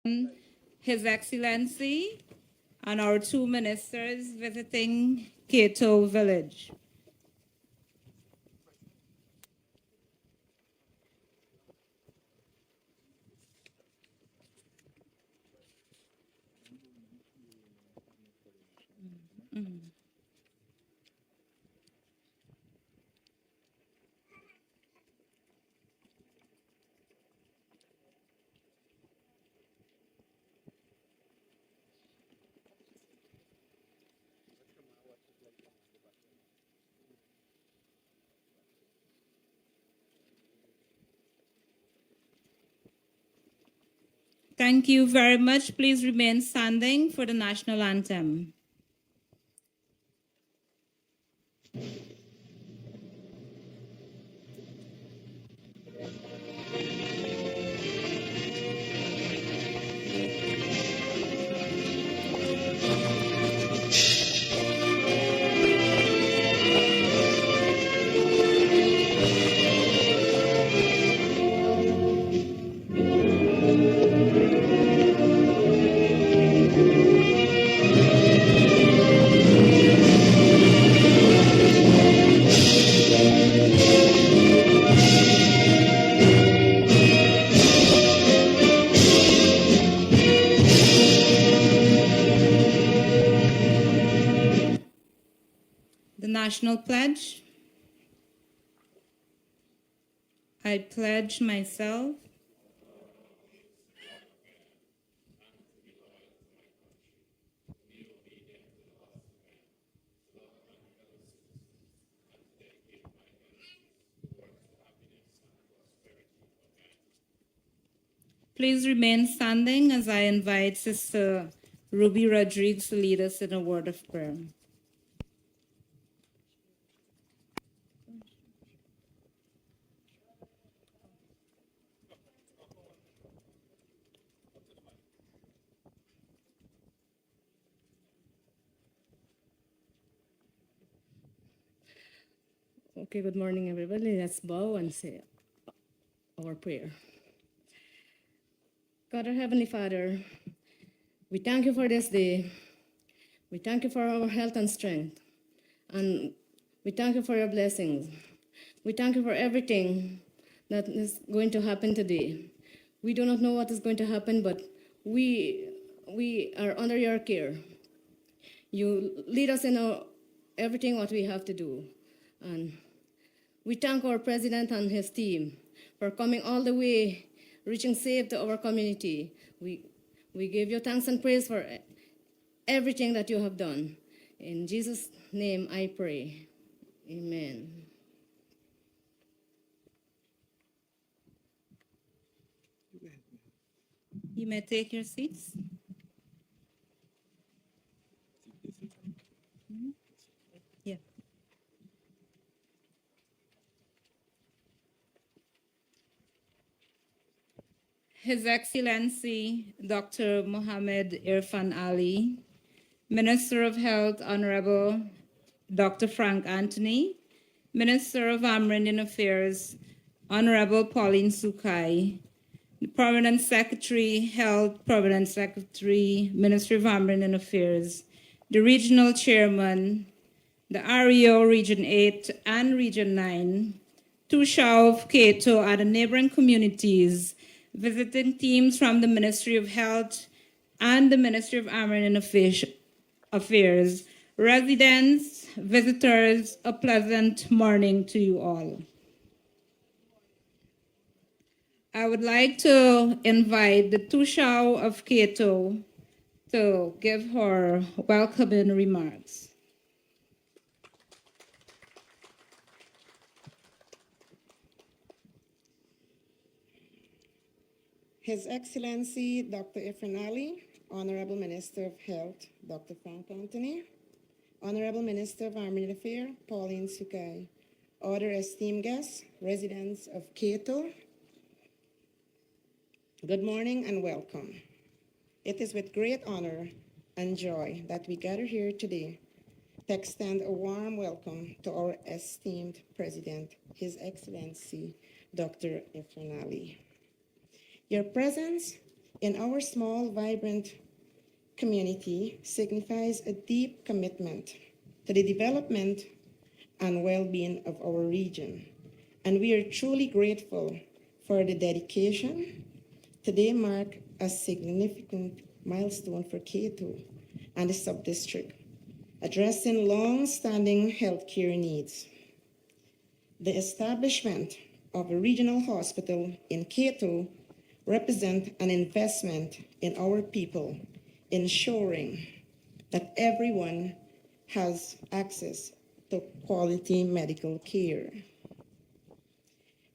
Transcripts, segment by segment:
His Excellency and our two ministers visiting Kato village. Thank you very much. Please remain standing for the national anthem. The national pledge. I pledge myself Please remain standing as I invite Sister Ruby Rodriguez to lead us in a word of prayer. Okay, good morning, everybody. Let's bow and say our prayer. God, our Heavenly Father, we thank you for this day. We thank you for our health and strength. And we thank you for your blessings. We thank you for everything that is going to happen today. We do not know what is going to happen, but we are under your care. You lead us in everything what we have to do. And we thank our president and his team for coming all the way, reaching safe to our community. We give you thanks and praise for everything that you have done. In Jesus' name I pray. Amen. You may take your seats. Yeah. His Excellency Dr. Mohammed Irfan Ali, Minister of Health Honorable Dr. Frank Anthony, Minister of Amerindian Affairs Honorable Pauline Sukai, the Permanent Secretary, Health Permanent Secretary, Ministry of Amerindian Affairs, the Regional Chairman, the REO Region 8 and Region 9, Tusha of Kato and the neighboring communities, visiting teams from the Ministry of Health and the Ministry of Amerindian Affairs, residents, visitors, a pleasant morning to you all. I would like to invite the Tusha of Kato to give her welcoming remarks. His Excellency Dr. Irfan Ali, Honorable Minister of Health Dr. Frank Anthony, Honorable Minister of Army Affairs Pauline Sukai, other esteemed guests, residents of Kato, good morning and welcome. It is with great honor and joy that we gather here today to extend a warm welcome to our esteemed President, His Excellency Dr. Irfan Ali. Your presence in our small, vibrant community signifies a deep commitment to the development and well-being of our region. And we are truly grateful for the dedication. Today marks a significant milestone for Kato and the sub-district, addressing long-standing healthcare needs. The establishment of a regional hospital in Kato represents an investment in our people, ensuring that everyone has access to quality medical care.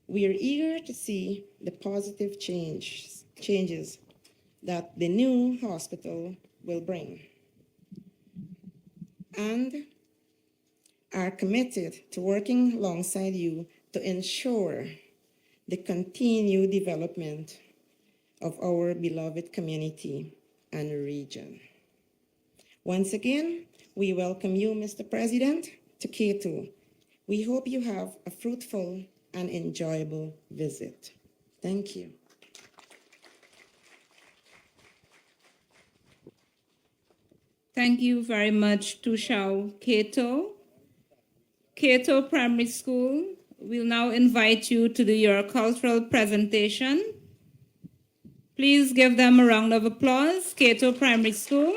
We are eager to see the positive changes that the new hospital will bring, and are committed to working alongside you to ensure the continued development of our beloved community and region. Once again, we welcome you, Mr. President, to Kato. We hope you have a fruitful and enjoyable visit. Thank you. Thank you very much, Tushao Kato. Kato Primary School will now invite you to do your cultural presentation. Please give them a round of applause, Kato Primary School.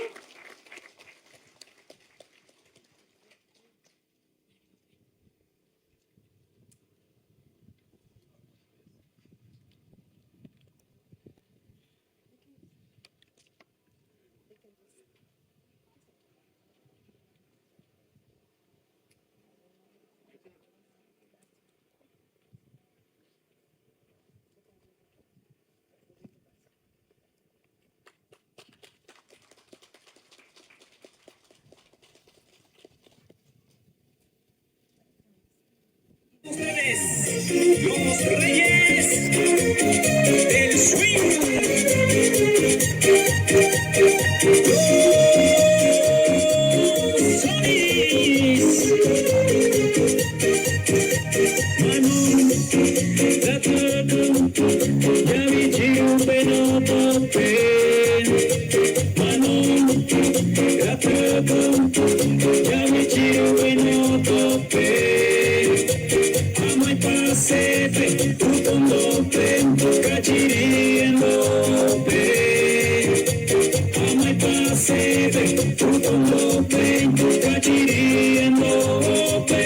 Los Reyes del Swing. Los Sonis. Manu, Kato, Yavichi, Benotope. Manu, Kato, Yavichi, Benotope. Sepe, utondope, kachiriendope. Amai pasepe, utondope, kachiriendope.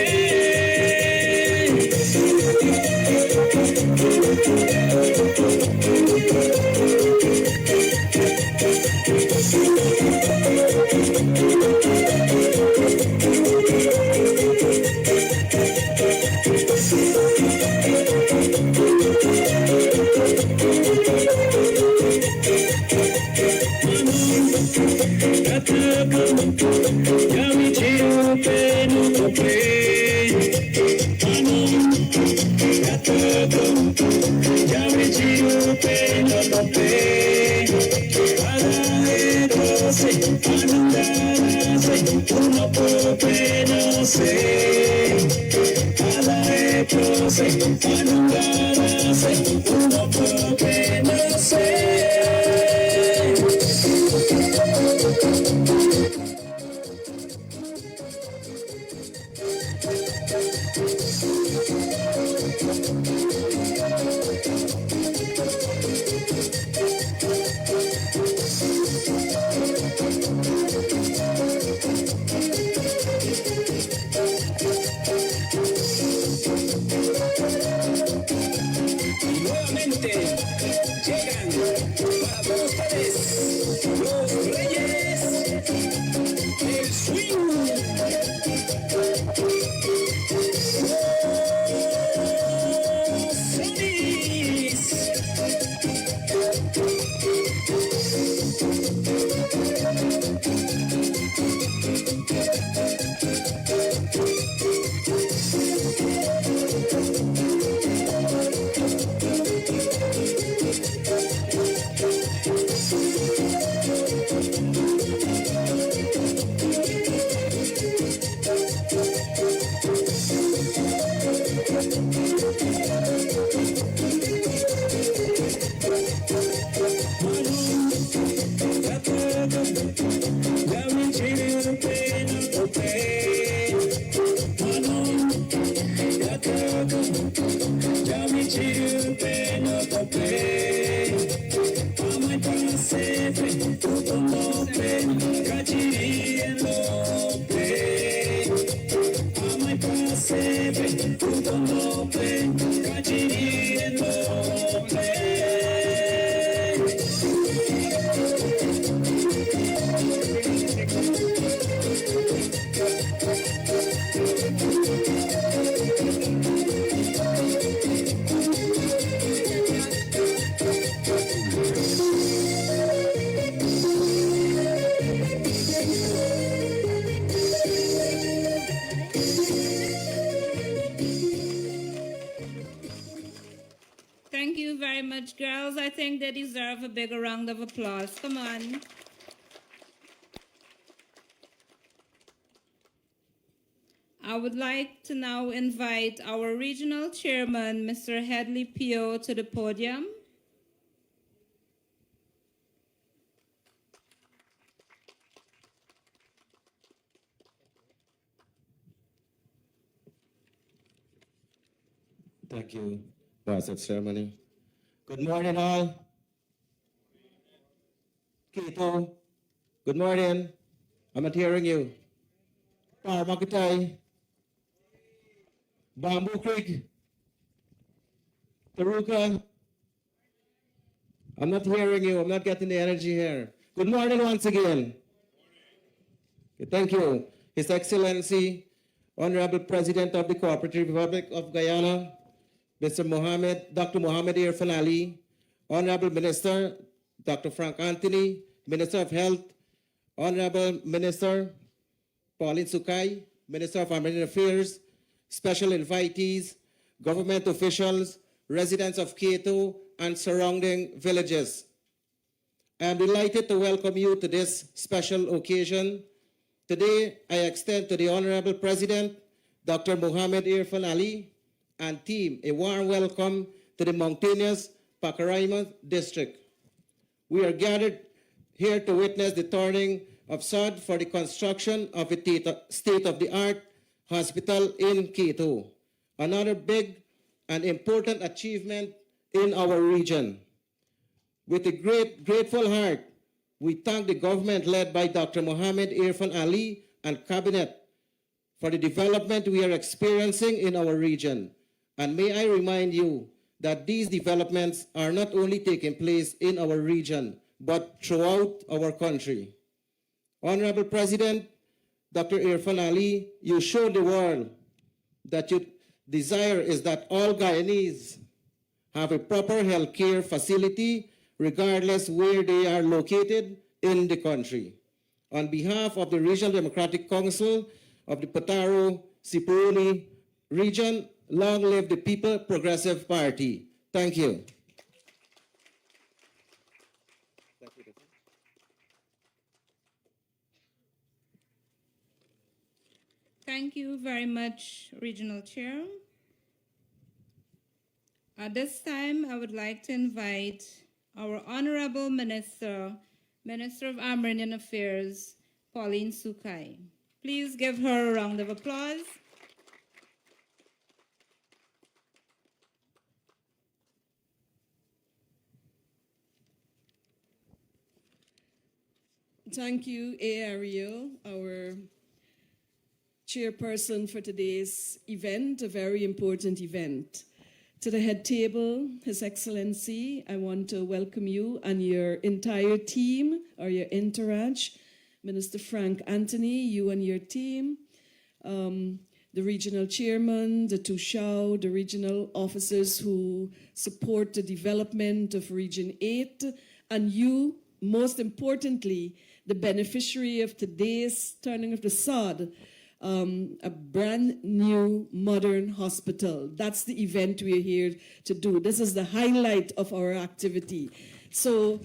pasepe, tutonope, kachiri lope. Amai pasepe, tutonope, kachiri lope. Thank you very much, girls. I think they deserve a bigger round of applause. Come on. I would like to now invite our regional chairman, Mr. Headley Pio, to the podium. Thank you, Boss of Ceremony. Good morning, all. Kato, good morning. I'm not hearing you. Parmakitai, Bamboo Creek, Taruka. I'm not hearing you. I'm not getting the energy here. Good morning once again. Okay, thank you. His Excellency, Honorable President of the Cooperative Republic of Guyana, Mr. Dr. Mohamed Irfan Ali, Honorable Minister, Dr. Frank Anthony, Minister of Health, Honorable Minister Pauline Sukai, Minister of American Affairs, special invitees, government officials, residents of Kato and surrounding villages. I am delighted to welcome you to this special occasion. Today, I extend to the Honorable President, Dr. Mohamed Irfan Ali, and team a warm welcome to the mountainous Pacaraima district. We are gathered here to witness the turning of sod for the construction of a state-of-the-art hospital in Kato, another big and important achievement in our region. With a grateful heart, we thank the government led by Dr. Mohamed Irfan Ali and Cabinet for the development we are experiencing in our region. And may I remind you that these developments are not only taking place in our region, but throughout our country. Honorable President, Dr. Irfan Ali, you showed the world that your desire is that all Guyanese have a proper health care facility regardless where they are located in the country. On behalf of the Regional Democratic Council of the Pataro-Siporoni region, long live the People Progressive Party. Thank you. Thank you very much, Regional Chair. At this time, I would like to invite our Honorable Minister, Minister of Armenian Affairs, Pauline Sukai. Please give her a round of applause. Thank you, A. Ariel, our chairperson for today's event, a very important event. To the head table, His Excellency, I want to welcome you and your entire team, or your entourage, Minister Frank Anthony, you and your team, the regional chairman, the Tushao, the regional officers who support the development of Region 8, and you, most importantly, the beneficiary of today's turning of the sod, a brand new modern hospital. That's the event we're here to do. This is the highlight of our activity. So,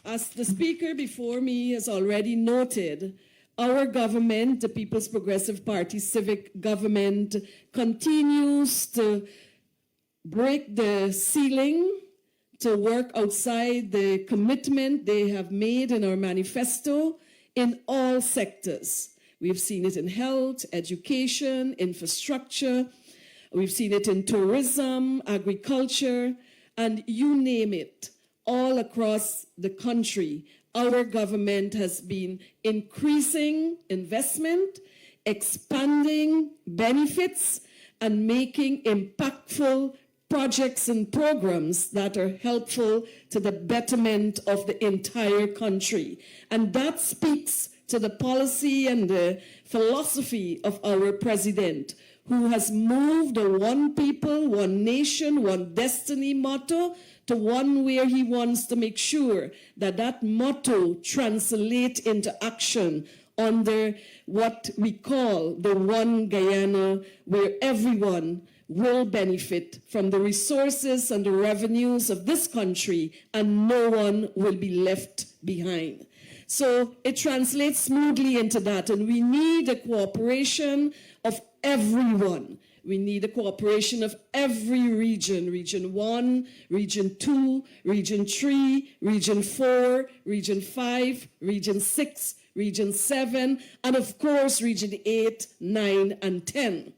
as the speaker before me has already noted, our government, the People's Progressive Party civic government, continues to break the ceiling, to work outside the commitment they have made in our manifesto in all sectors. We've seen it in health, education, infrastructure. We've seen it in tourism, agriculture, and you name it. all across the country, our government has been increasing investment, expanding benefits, and making impactful projects and programs that are helpful to the betterment of the entire country. And that speaks to the policy and the philosophy of our president, who has moved a one people, one nation, one destiny motto to one where he wants to make sure that that motto translates into action under what we call the One Guyana, where everyone will benefit from the resources and the revenues of this country, and no one will be left behind. So it translates smoothly into that, and we need the cooperation of everyone. We need the cooperation of every region, Region 1, Region 2, Region 3, Region 4, Region 5, Region 6, Region 7, and of course, Region 8, 9, and 10.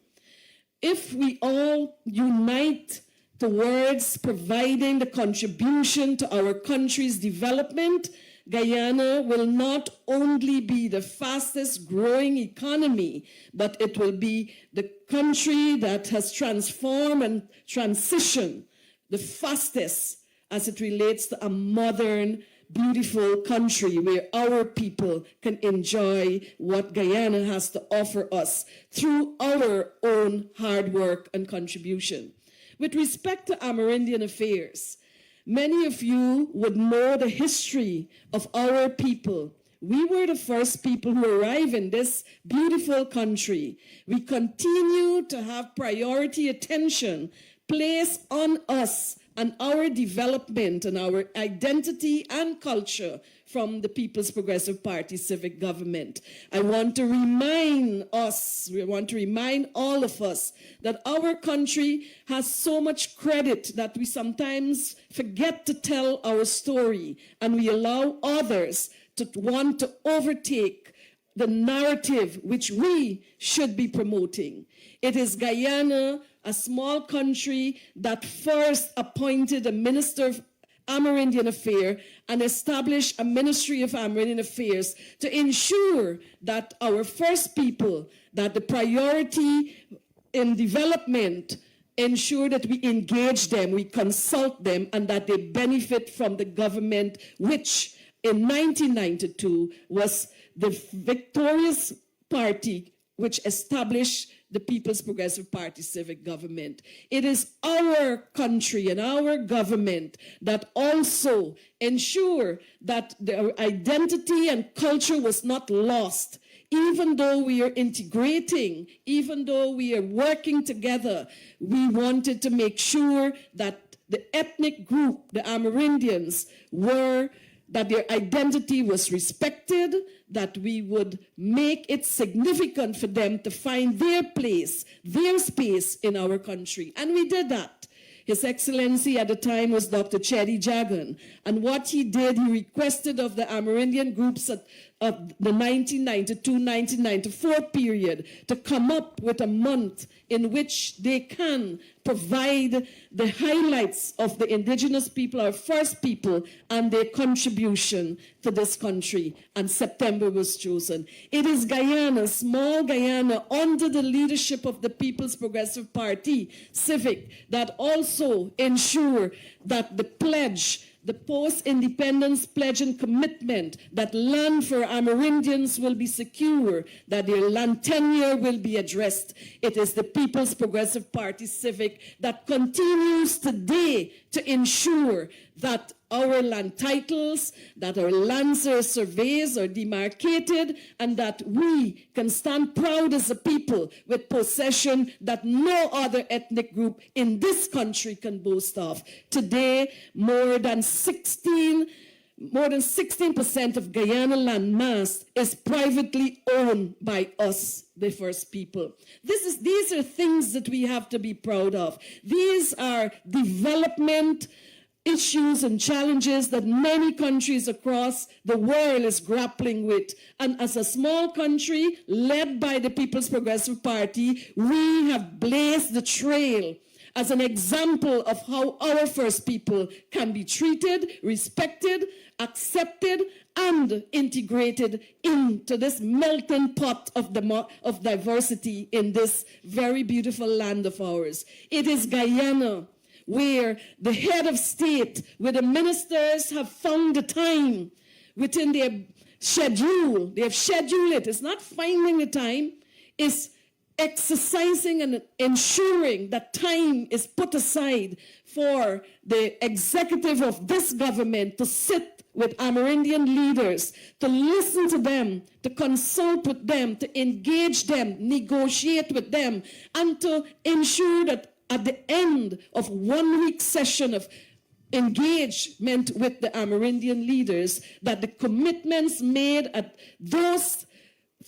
If we all unite towards providing the contribution to our country's development, Guyana will not only be the fastest growing economy, but it will be the country that has transformed and transitioned the fastest as it relates to a modern, beautiful country where our people can enjoy what Guyana has to offer us through our own hard work and contribution. With respect to Amerindian affairs, many of you would know the history of our people. We were the first people who arrived in this beautiful country. We continue to have priority attention placed on us and our development and our identity and culture from the People's Progressive Party civic government. I want to remind all of us that our country has so much credit that we sometimes forget to tell our story, and we allow others to want to overtake the narrative which we should be promoting. It is Guyana, a small country, that first appointed a minister of Amerindian Affairs and established a Ministry of Amerindian Affairs to ensure that our first people, that the priority in development, ensure that we engage them, we consult them, and that they benefit from the government, which in 1992 was the victorious party which established the People's Progressive Party civic government. It is our country and our government that also ensure that their identity and culture was not lost. Even though we are integrating, even though we are working together, we wanted to make sure that the ethnic group, the Amerindians, that their identity was respected, that we would make it significant for them to find their place, their space in our country. And we did that. His Excellency at the time was Dr. Chedi Jagan. And what he did, he requested of the Amerindian groups of the 1992-1994 period to come up with a month in which they can provide the highlights of the indigenous people, our first people, and their contribution to this country. And September was chosen. It is Guyana, small Guyana, under the leadership of the People's Progressive Party, civic, that also ensure that the pledge, the post-independence pledge and commitment that land for Amerindians will be secure, that their land tenure will be addressed. It is the People's Progressive Party civic that continues today to ensure that our land titles, that our land surveys are demarcated, and that we can stand proud as a people with possession that no other ethnic group in this country can boast of. Today, more than 16% of Guyana land mass is privately owned by us, the first people. These are things that we have to be proud of. These are development issues and challenges that many countries across the world is grappling with. And as a small country led by the People's Progressive Party, we have blazed the trail as an example of how our First People can be treated, respected, accepted, and integrated into this melting pot of diversity in this very beautiful land of ours. It is Guyana, where the head of state, where the ministers have found the time within their schedule. They have scheduled it. It's not finding the time, it's exercising and ensuring that time is put aside for the executive of this government to sit with Amerindian leaders, to listen to them, to consult with them, to engage them, negotiate with them, and to ensure that at the end of 1 week session of engagement with the Amerindian leaders, that the commitments made at those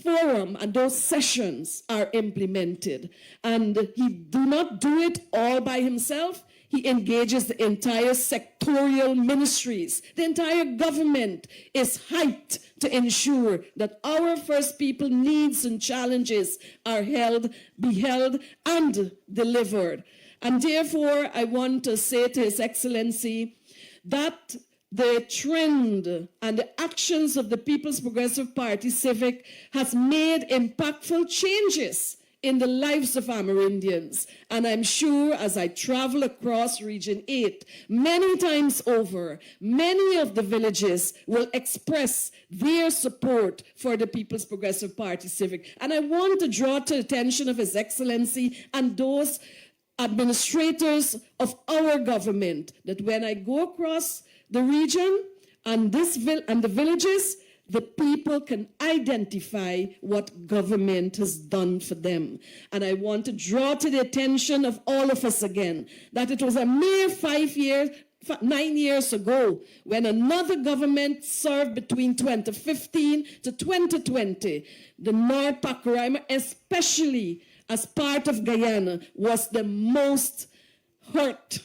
forum and those sessions are implemented. And he do not do it all by himself. He engages the entire sectorial ministries. The entire government is hyped to ensure that our First People needs and challenges are beheld, and delivered. And therefore, I want to say to His Excellency that the trend and the actions of the People's Progressive Party Civic has made impactful changes in the lives of Amerindians. And I'm sure as I travel across Region 8, many times over, many of the villages will express their support for the People's Progressive Party Civic. And I want to draw to the attention of His Excellency and those administrators of our government that when I go across the region and the villages, the people can identify what government has done for them. And I want to draw to the attention of all of us again that it was a mere 9 years ago when another government served between 2015 to 2020. The North Pacoima, especially as part of Guyana, was the most hurt.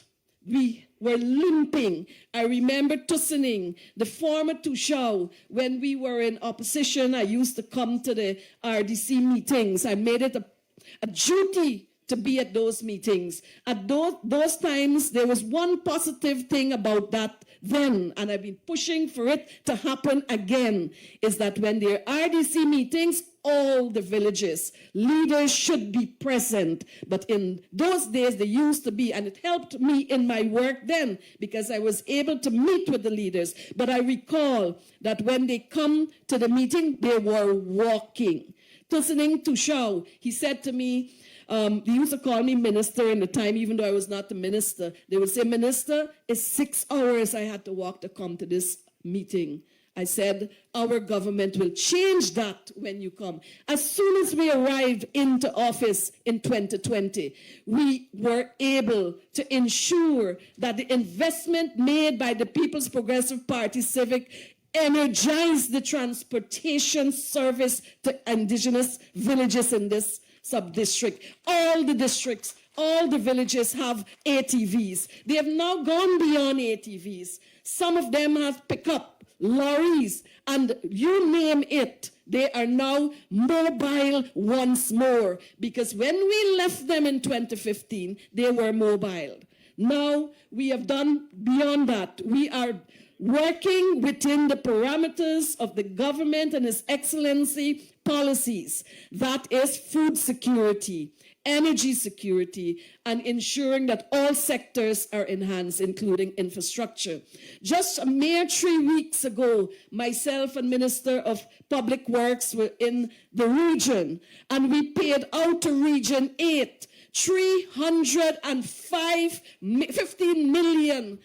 We were limping. I remember Tussening, the former Tushao, when we were in opposition. I used to come to the RDC meetings. I made it a duty to be at those meetings. At those times, there was one positive thing about that then, and I've been pushing for it to happen again, is that when there are RDC meetings, all the villages, leaders should be present. But in those days, they used to be, and it helped me in my work then because I was able to meet with the leaders. But I recall that when they come to the meeting, they were walking. Listening to Shao, he said to me, they used to call me minister in the time, even though I was not the minister. They would say, minister, it's 6 hours I had to walk to come to this meeting. I said, our government will change that when you come. As soon as we arrived into office in 2020, we were able to ensure that the investment made by the People's Progressive Party Civic energized the transportation service to indigenous villages in this sub-district. All the districts, all the villages have ATVs. They have now gone beyond ATVs. Some of them have pickup, lorries, and you name it. They are now mobile once more, because when we left them in 2015, they were mobile. Now we have done beyond that. We are working within the parameters of the government and His Excellency policies. That is food security, energy security, and ensuring that all sectors are enhanced, including infrastructure. Just a mere 3 weeks ago, myself and Minister of Public Works were in the region, and we paid out to Region 8 $315 million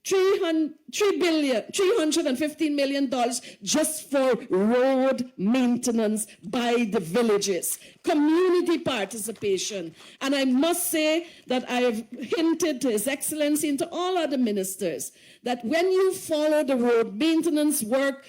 $315 million just for road maintenance by the villages. Community participation. And I must say that I have hinted to His Excellency and to all other ministers that when you follow the road maintenance work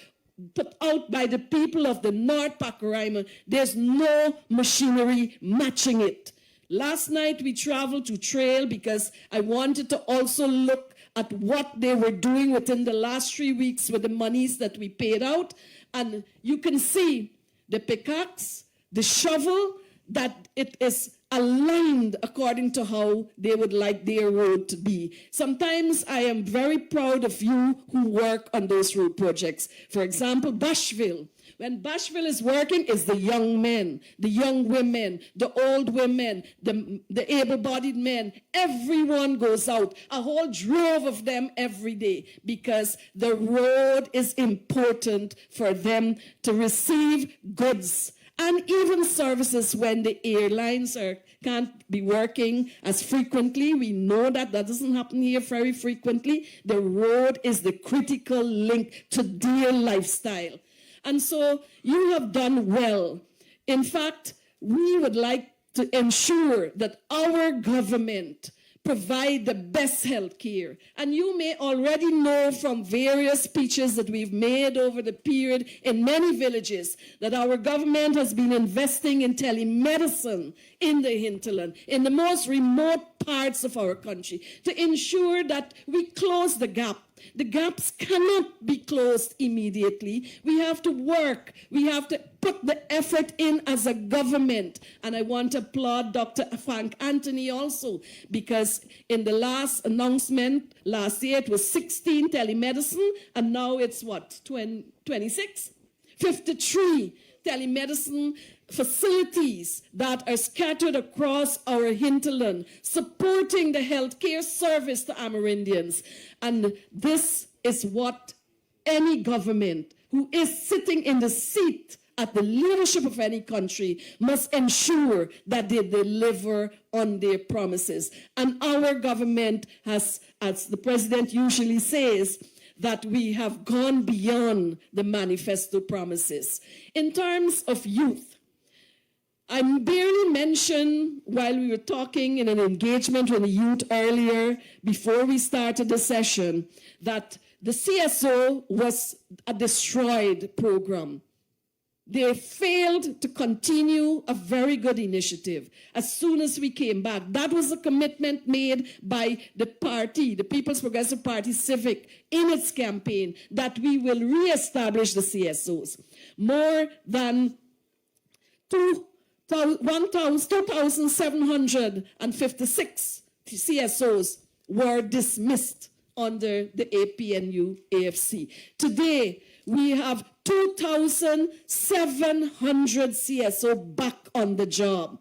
put out by the people of the North Pacoima, there's no machinery matching it. Last night we traveled to Trail because I wanted to also look at what they were doing within the last 3 weeks with the monies that we paid out. And you can see the pickaxe, the shovel, that it is aligned according to how they would like their road to be. Sometimes I am very proud of you who work on those road projects. For example, Bashville. When Bashville is working, it's the young men, the young women, the old women, the able-bodied men. Everyone goes out, a whole drove of them every day, because the road is important for them to receive goods and even services when the airlines can't be working as frequently. We know that doesn't happen here very frequently. The road is the critical link to their lifestyle. And so you have done well. In fact, we would like to ensure that our government provide the best health care. And you may already know from various speeches that we've made over the period in many villages that our government has been investing in telemedicine in the hinterland, in the most remote parts of our country, to ensure that we close the gap. The gaps cannot be closed immediately. We have to work. We have to put the effort in as a government. And I want to applaud Dr. Frank Anthony also, because in the last announcement last year, it was 16 telemedicine, and now it's what, 26? 53 telemedicine facilities that are scattered across our hinterland, supporting the healthcare service to Amerindians. And this is what any government who is sitting in the seat at the leadership of any country must ensure that they deliver on their promises. And our government has, as the president usually says, that we have gone beyond the manifesto promises. In terms of youth, I barely mentioned while we were talking in an engagement with the youth earlier, before we started the session, that the CSO was a destroyed program. They failed to continue a very good initiative as soon as we came back. That was a commitment made by the party, the People's Progressive Party Civic, in its campaign, that we will reestablish the CSOs. More than 1,756 CSOs were dismissed under the APNU AFC. Today, we have 2,700 CSO back on the job.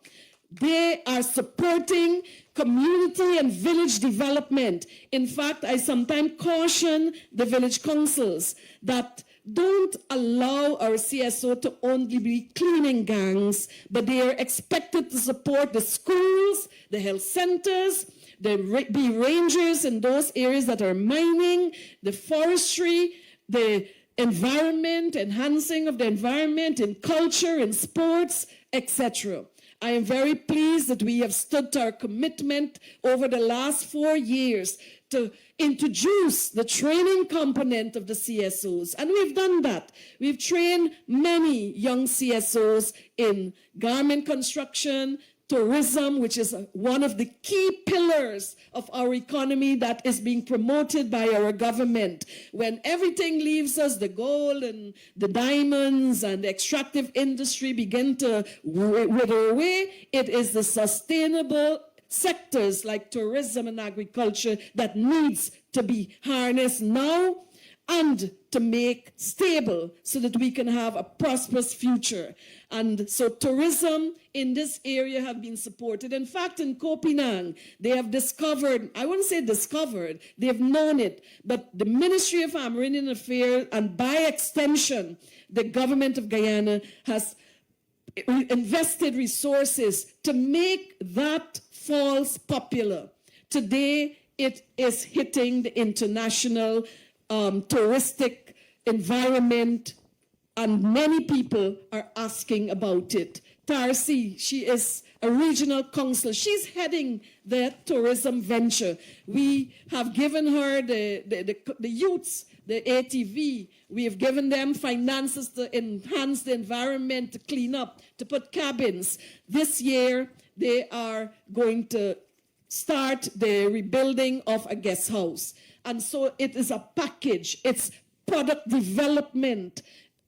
They are supporting community and village development. In fact, I sometimes caution the village councils that don't allow our CSO to only be cleaning gangs, but they are expected to support the schools, the health centers, be rangers in those areas that are mining, the forestry, the environment, enhancing of the environment, in culture, in sports, etc. I am very pleased that we have stood to our commitment over the last 4 years to introduce the training component of the CSOs. And we've done that. We've trained many young CSOs in garment construction, tourism, which is one of the key pillars of our economy that is being promoted by our government. When everything leaves us, the gold and the diamonds and the extractive industry begin to wither away, it is the sustainable sectors like tourism and agriculture that needs to be harnessed now and to make stable so that we can have a prosperous future. And so tourism in this area have been supported. In fact, in Koh Phangan, they have discovered, I wouldn't say discovered, they have known it, but the Ministry of Amerindian Affairs, and by extension, the government of Guyana, has invested resources to make that falls popular. Today, it is hitting the international touristic environment, and many people are asking about it. Tarsi, she is a regional council. She's heading the tourism venture. We have given her the youths, the ATV. We have given them finances to enhance the environment, to clean up, to put cabins. This year, they are going to start the rebuilding of a guest house. And so it is a package. It's product development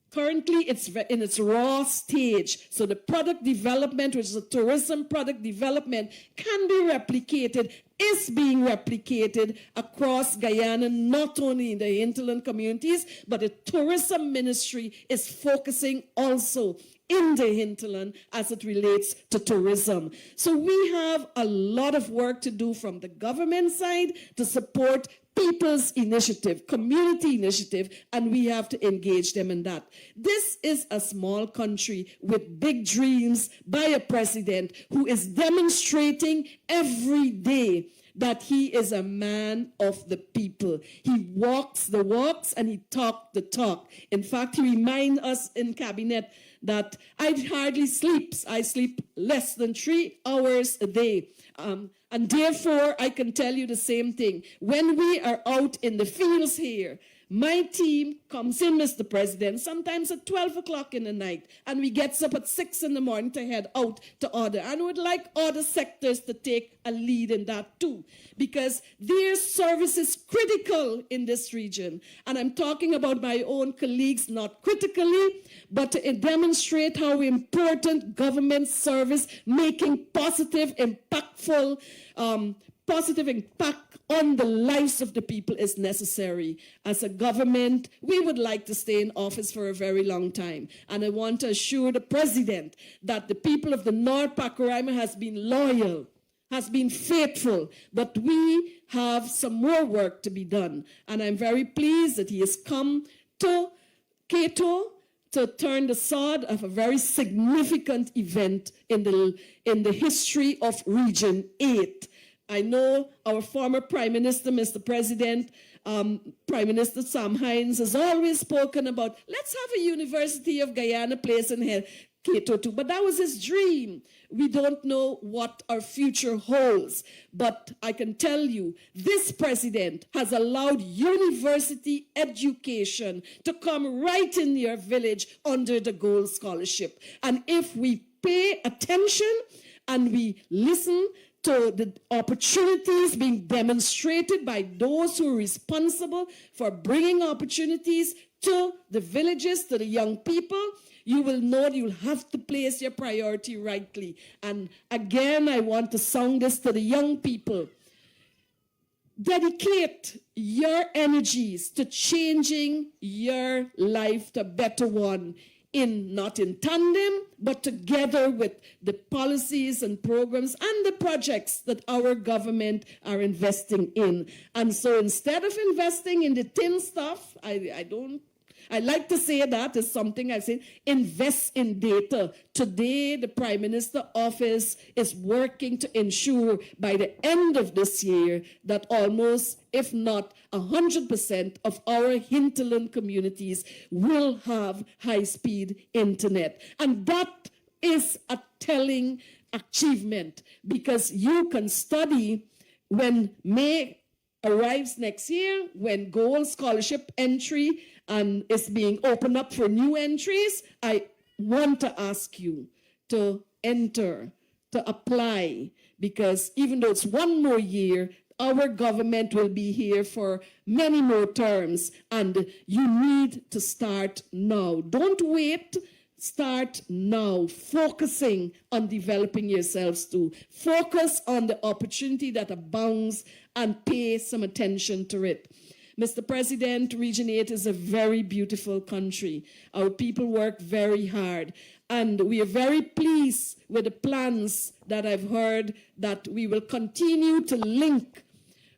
Currently, it's in its raw stage. So the product development, which is a tourism product development, can be replicated, is being replicated across Guyana, not only in the hinterland communities, but the tourism ministry is focusing also in the hinterland as it relates to tourism. So we have a lot of work to do from the government side to support people's initiative, community initiative, and we have to engage them in that. This is a small country with big dreams by a president who is demonstrating every day that he is a man of the people. He walks the walks and he talks the talk. In fact, he reminds us in cabinet that I hardly sleep. I sleep less than 3 hours a day. And therefore, I can tell you the same thing. When we are out in the fields here, my team comes in, Mr. President, sometimes at 12 o'clock in the night, and we get up at 6 in the morning to head out to order. And would like other sectors to take a lead in that too, because their service is critical in this region. And I'm talking about my own colleagues, not critically, but to demonstrate how important government service, making positive, impactful, positive impact on the lives of the people is necessary. As a government, we would like to stay in office for a very long time. And I want to assure the president that the people of the North Pacoima has been loyal, has been faithful, but we have some more work to be done. And I'm very pleased that he has come to Kato to turn the sod of a very significant event in the history of Region 8. I know our former Prime Minister, Mr. President, Prime Minister Sam Hines has always spoken about, let's have a University of Guyana place in Kato too. But that was his dream. We don't know what our future holds. But I can tell you, this president has allowed university education to come right in your village under the Gold Scholarship. And if we pay attention and we listen to the opportunities being demonstrated by those who are responsible for bringing opportunities to the villages, to the young people, you will know you'll have to place your priority rightly. And again, I want to sound this to the young people. Dedicate your energies to changing your life to a better one, not in tandem, but together with the policies and programs and the projects that our government are investing in. And so instead of investing in the tin stuff, I like to say that is something I've said, invest in data. Today, the Prime Minister office is working to ensure by the end of this year that almost, if not 100% of our hinterland communities will have high-speed internet. And that is a telling achievement, because you can study when May arrives next year, when Gold Scholarship entry and is being opened up for new entries. I want to ask you to enter, to apply, because even though it's one more year, our government will be here for many more terms, and you need to start now. Don't wait. Start now, focusing on developing yourselves too. Focus on the opportunity that abounds and pay some attention to it. Mr. President, Region 8 is a very beautiful country. Our people work very hard. And we are very pleased with the plans that I've heard that we will continue to link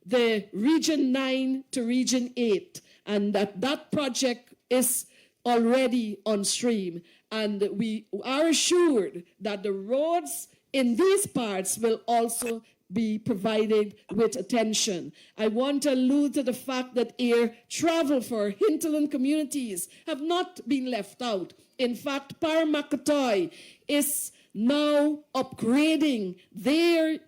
the Region 9 to Region 8, and that project is already on stream. And we are assured that the roads in these parts will also be provided with attention. I want to allude to the fact that air travel for hinterland communities have not been left out. In fact, Paramakatoy is now upgrading their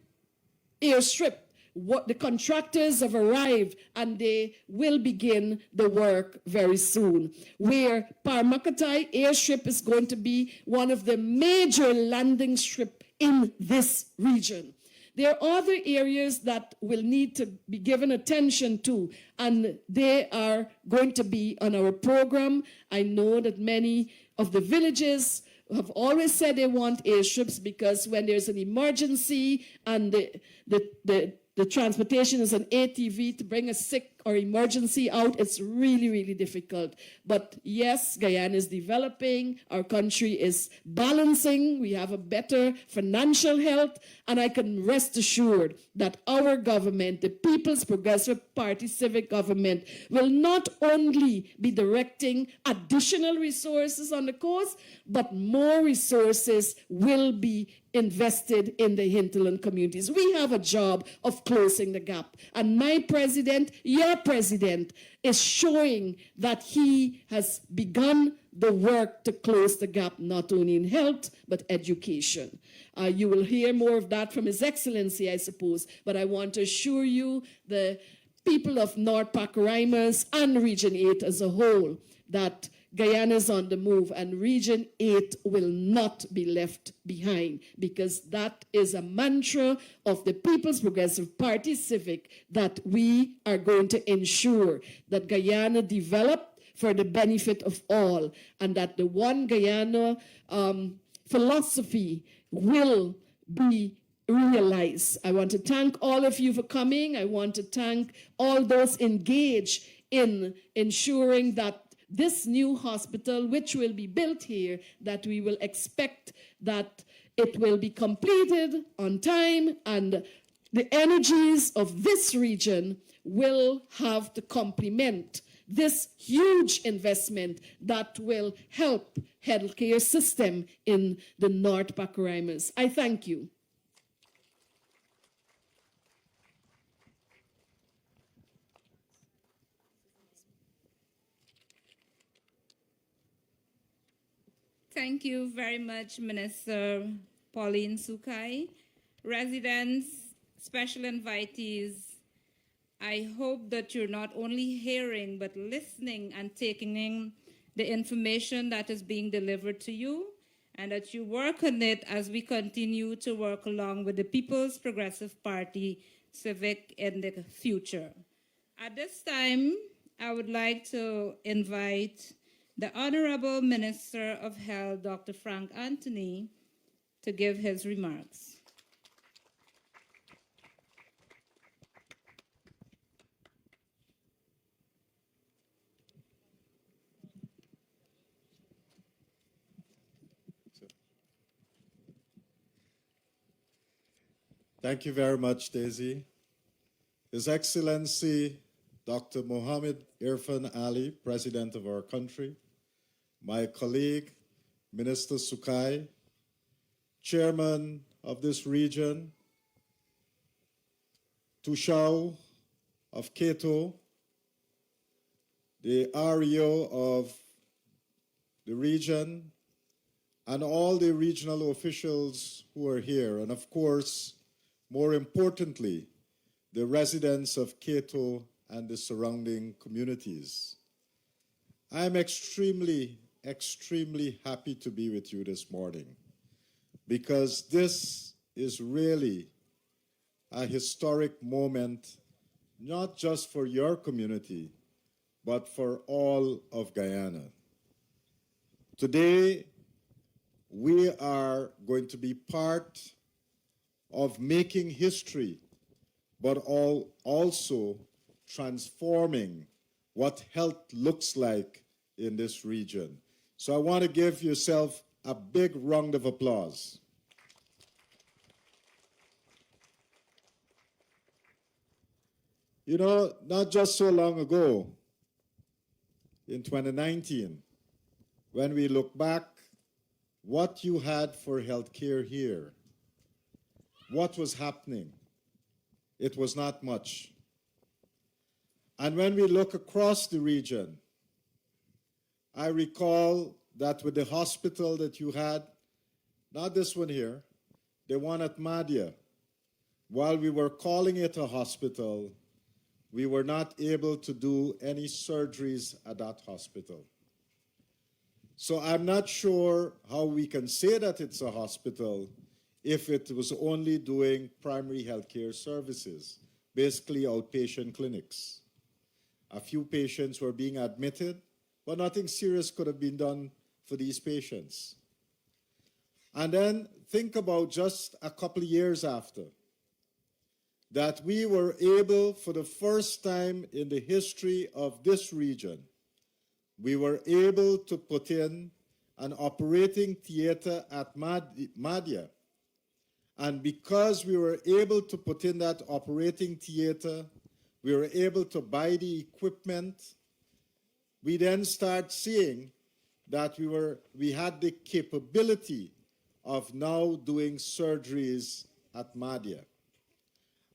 airstrip. The contractors have arrived and they will begin the work very soon. Where Paramakatoy airstrip is going to be one of the major landing strips in this region. There are other areas that will need to be given attention to, and they are going to be on our program. I know that many of the villages have always said they want airstrips because when there's an emergency and the transportation is an ATV to bring a sick or emergency out, it's really, really difficult. But yes, Guyana is developing. Our country is balancing. We have a better financial health. And I can rest assured that our government, the People's Progressive Party civic government, will not only be directing additional resources on the coast, but more resources will be invested in the hinterland communities. We have a job of closing the gap. And my president, your president, is showing that he has begun the work to close the gap, not only in health, but education. You will hear more of that from His Excellency, I suppose, but I want to assure you, the people of North Pacaraimans and Region 8 as a whole, that Guyana is on the move, and Region 8 will not be left behind, because that is a mantra of the People's Progressive Party Civic, that we are going to ensure that Guyana develop for the benefit of all, and that the One Guyana philosophy will be realized. I want to thank all of you for coming. I want to thank all those engaged in ensuring that this new hospital, which will be built here, that we will expect that it will be completed on time, and the energies of this region will have to complement this huge investment that will help healthcare system in the North Pacaraimans. I thank you. Thank you very much, Minister Pauline Sukai. Residents, special invitees, I hope that you're not only hearing, but listening and taking in the information that is being delivered to you, and that you work on it as we continue to work along with the People's Progressive Party Civic in the future. At this time, I would like to invite the Honorable Minister of Health, Dr. Frank Anthony, to give his remarks. Thank you very much, Daisy. His Excellency Dr. Mohammed Irfan Ali, President of our country, my colleague, Minister Sukai, Chairman of this region, Tushao of Kato, the REO of the region, and all the regional officials who are here, and of course, more importantly, the residents of Kato and the surrounding communities. I'm extremely happy to be with you this morning, because this is really a historic moment, not just for your community, but for all of Guyana. Today, we are going to be part of making history, but also transforming what health looks like in this region. So I want to give yourself a big round of applause. You know, not just so long ago, in 2019, when we look back, what you had for healthcare here, what was happening, it was not much. And when we look across the region, I recall that with the hospital that you had, not this one here, the one at Madhya, while we were calling it a hospital, we were not able to do any surgeries at that hospital. So I'm not sure how we can say that it's a hospital if it was only doing primary healthcare services, basically outpatient clinics. A few patients were being admitted, but nothing serious could have been done for these patients. And then think about just a couple of years after, that we were able, for the first time in the history of this region, we were able to put in an operating theater at Madhya. And because we were able to put in that operating theater, we were able to buy the equipment, we then start seeing that we had the capability of now doing surgeries at Madhya.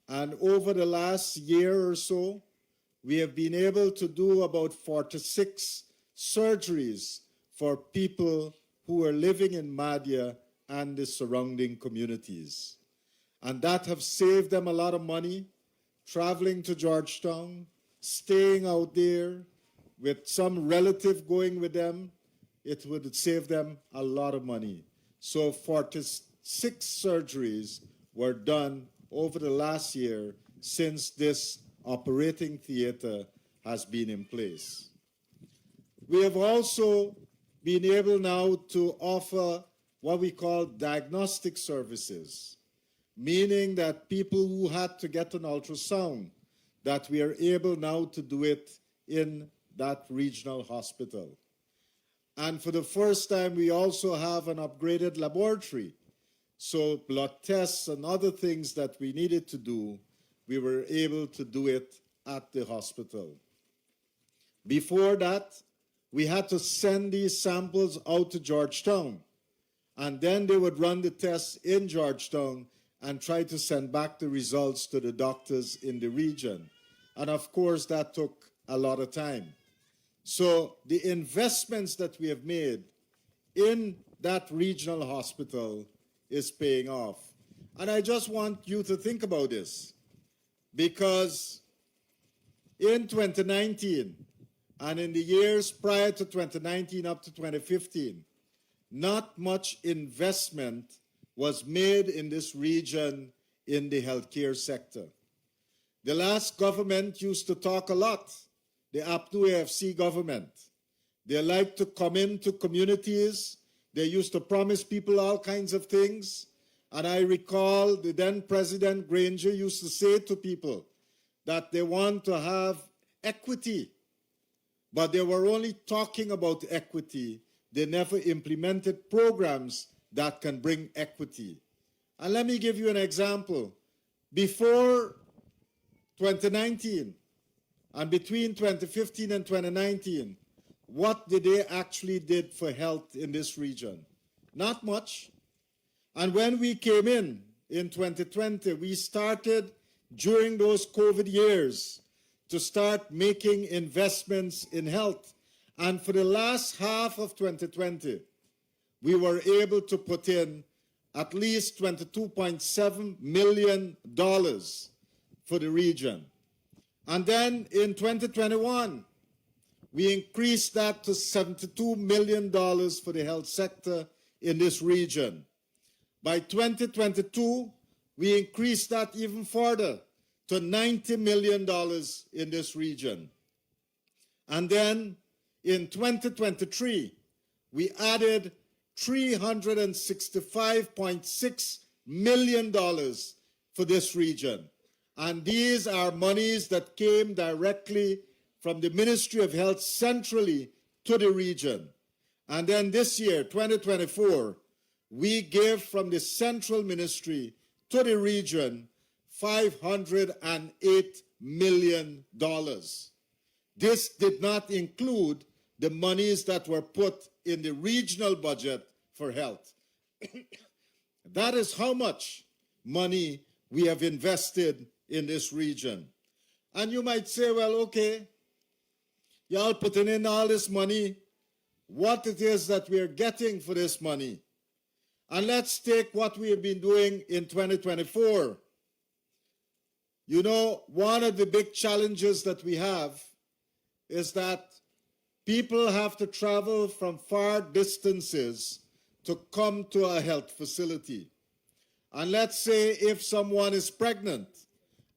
And over the last year or so, we have been able to do about 46 surgeries for people who are living in Madhya and the surrounding communities. And that have saved them a lot of money, traveling to Georgetown, staying out there, with some relative going with them. It would save them a lot of money. So 46 surgeries were done over the last year since this operating theater has been in place. We have also been able now to offer what we call diagnostic services, meaning that people who had to get an ultrasound, that we are able now to do it in that regional hospital. And for the first time, we also have an upgraded laboratory. So blood tests and other things that we needed to do, we were able to do it at the hospital. Before that, we had to send these samples out to Georgetown, and then they would run the tests in Georgetown and try to send back the results to the doctors in the region. And of course, that took a lot of time. So the investments that we have made in that regional hospital is paying off. And I just want you to think about this, because in 2019 and in the years prior to 2019 up to 2015, not much investment was made in this region in the healthcare sector. The last government used to talk a lot, the APNU AFC government. They like to come into communities. They used to promise people all kinds of things. And I recall the then President Granger used to say to people that they want to have equity, but they were only talking about equity. They never implemented programs that can bring equity. And let me give you an example. Before 2019, and between 2015 and 2019, what did they actually did for health in this region? Not much. And when we came in 2020, we started during those COVID years to start making investments in health. And for the last half of 2020, we were able to put in at least $22.7 million for the region. And then in 2021, we increased that to $72 million for the health sector in this region. By 2022, we increased that even further to $90 million in this region. And then in 2023, we added $365.6 million for this region. And these are monies that came directly from the Ministry of Health centrally to the region. And then this year, 2024, we gave from the central ministry to the region $508 million. This did not include the monies that were put in the regional budget for health. That is how much money we have invested in this region. And you might say, well, okay, y'all putting in all this money, what it is that we are getting for this money. And let's take what we have been doing in 2024. You know, one of the big challenges that we have is that people have to travel from far distances to come to a health facility. And let's say if someone is pregnant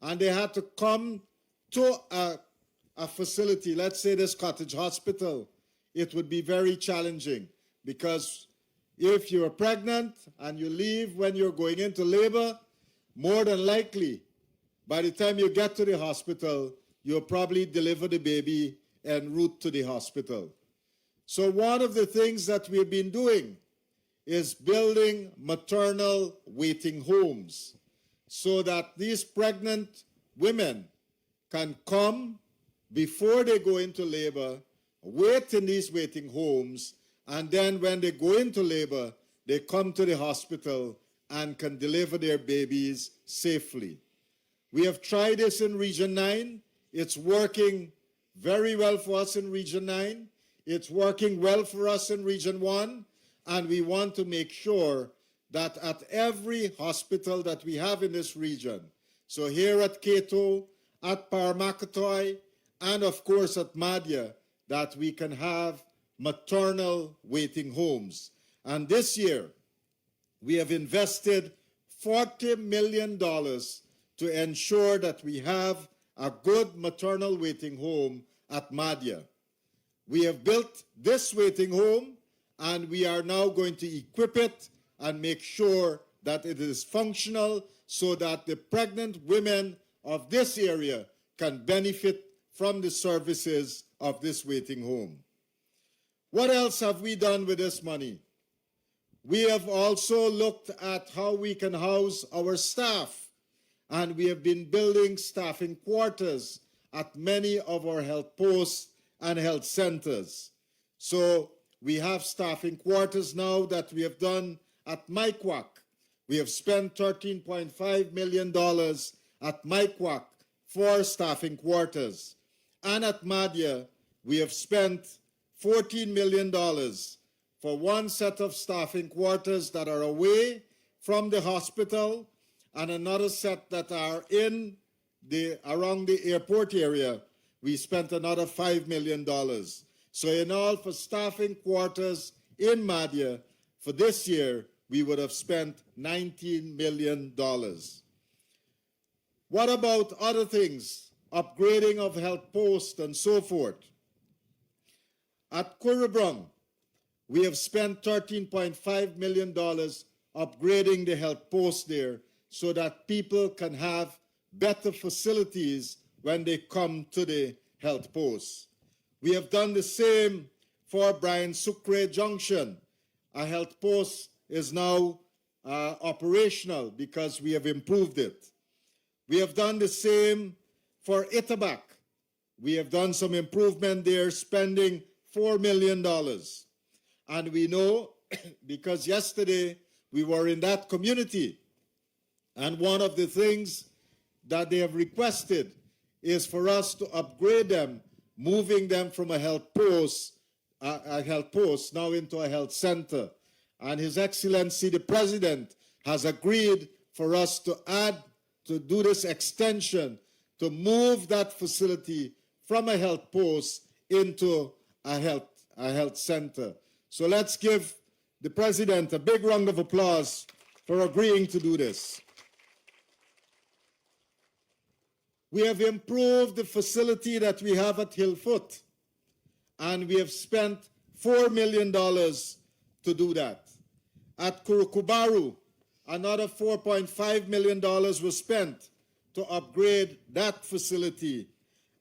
and they had to come to a facility, let's say this cottage hospital, it would be very challenging, because if you're pregnant and you leave when you're going into labor, more than likely, by the time you get to the hospital, you'll probably deliver the baby en route to the hospital. So one of the things that we've been doing is building maternal waiting homes so that these pregnant women can come before they go into labor, wait in these waiting homes, and then when they go into labor, they come to the hospital and can deliver their babies safely. We have tried this in Region 9. It's working very well for us in Region 9. It's working well for us in Region 1. And we want to make sure that at every hospital that we have in this region, so here at Kato, at Paramakatoy, and of course at Madhya, that we can have maternal waiting homes. And this year, we have invested $40 million to ensure that we have a good maternal waiting home at Madhya. We have built this waiting home, and we are now going to equip it and make sure that it is functional so that the pregnant women of this area can benefit from the services of this waiting home. What else have we done with this money? We have also looked at how we can house our staff, and we have been building staffing quarters at many of our health posts and health centers. So we have staffing quarters now that we have done at Maikwak. We have spent $13.5 million at Maikwak for staffing quarters. And at Madhya, we have spent $14 million for one set of staffing quarters that are away from the hospital and another set that are in around the airport area. We spent another $5 million. So in all, for staffing quarters in Madhya, for this year, we would have spent $19 million. What about other things? Upgrading of health posts and so forth. At Kuribrung, we have spent $13.5 million upgrading the health post there so that people can have better facilities when they come to the health posts. We have done the same for Brian Sucre Junction. Our health post is now operational because we have improved it. We have done the same for Itabak. We have done some improvement there, spending $4 million. And we know, because yesterday we were in that community, and one of the things that they have requested is for us to upgrade them, moving them from a health post now into a health center. And His Excellency, the President, has agreed for us to do this extension, to move that facility from a health post into a health center. So let's give the President a big round of applause for agreeing to do this. We have improved the facility that we have at Hillfoot, and we have spent $4 million to do that. At Kurukubaru, another $4.5 million was spent to upgrade that facility.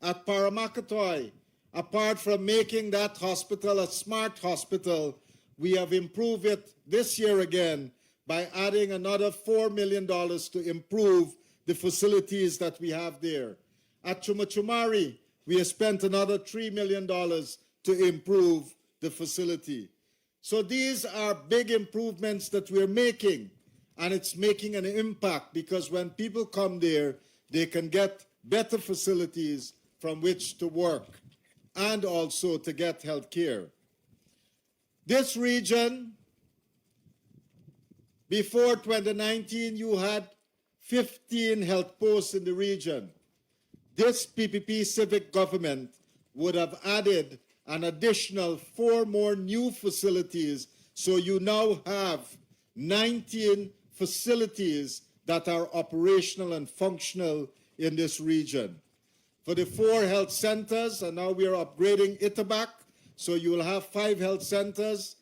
At Paramakatoy, apart from making that hospital a smart hospital, we have improved it this year again by adding another $4 million to improve the facilities that we have there. At Chumachumari, we have spent another $3 million to improve the facility. So these are big improvements that we're making, and it's making an impact because when people come there, they can get better facilities from which to work and also to get health care. This region, before 2019, you had 15 health posts in the region. This PPP civic government would have added an additional 4 more new facilities, so you now have 19 facilities that are operational and functional in this region. For the 4 health centers, and now we are upgrading Itabac, so you will have 5 health centers,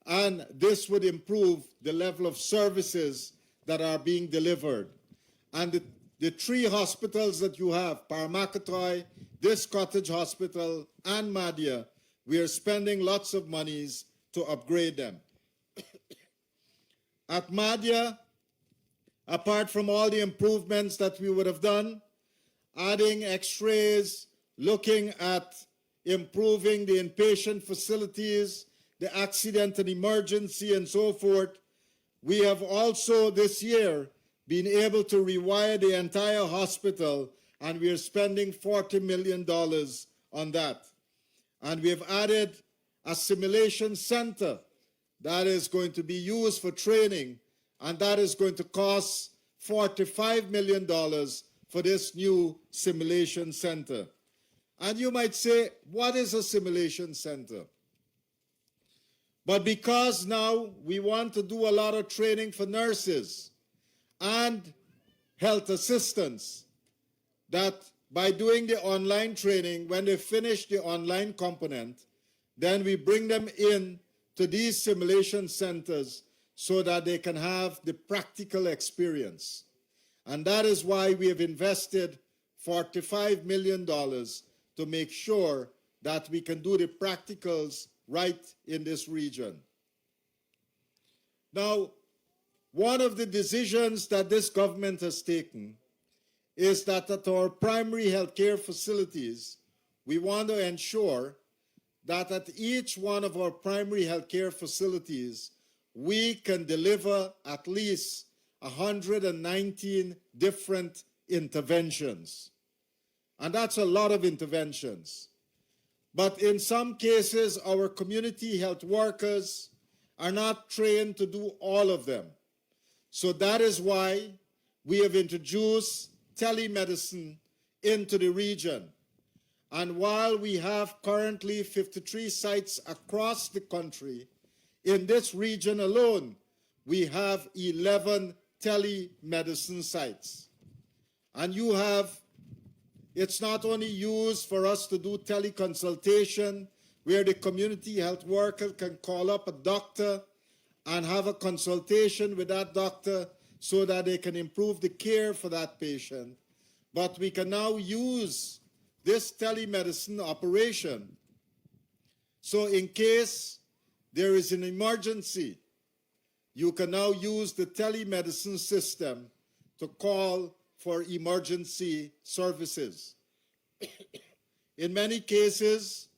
and this would improve the level of services that are being delivered. And the 3 hospitals that you have, Paramakatoy, this Cottage Hospital, and Madhya, we are spending lots of monies to upgrade them. At Madhya, apart from all the improvements that we would have done, adding x-rays, looking at improving the inpatient facilities, the accident and emergency, and so forth, we have also this year been able to rewire the entire hospital, and we are spending $40 million on that. And we have added a simulation center that is going to be used for training, and that is going to cost $45 million for this new simulation center. And you might say, what is a simulation center? But because now we want to do a lot of training for nurses and health assistants, that by doing the online training, when they finish the online component, then we bring them in to these simulation centers so that they can have the practical experience. And that is why we have invested $45 million to make sure that we can do the practicals right in this region. Now, one of the decisions that this government has taken is that at our primary healthcare facilities, we want to ensure that at each one of our primary healthcare facilities, we can deliver at least 119 different interventions. And that's a lot of interventions. But in some cases, our community health workers are not trained to do all of them. So that is why we have introduced telemedicine into the region. And while we have currently 53 sites across the country, in this region alone, we have 11 telemedicine sites. And you have, it's not only used for us to do teleconsultation, where the community health worker can call up a doctor and have a consultation with that doctor so that they can improve the care for that patient. But we can now use this telemedicine operation. So in case there is an emergency, you can now use the telemedicine system to call for emergency services. In many cases,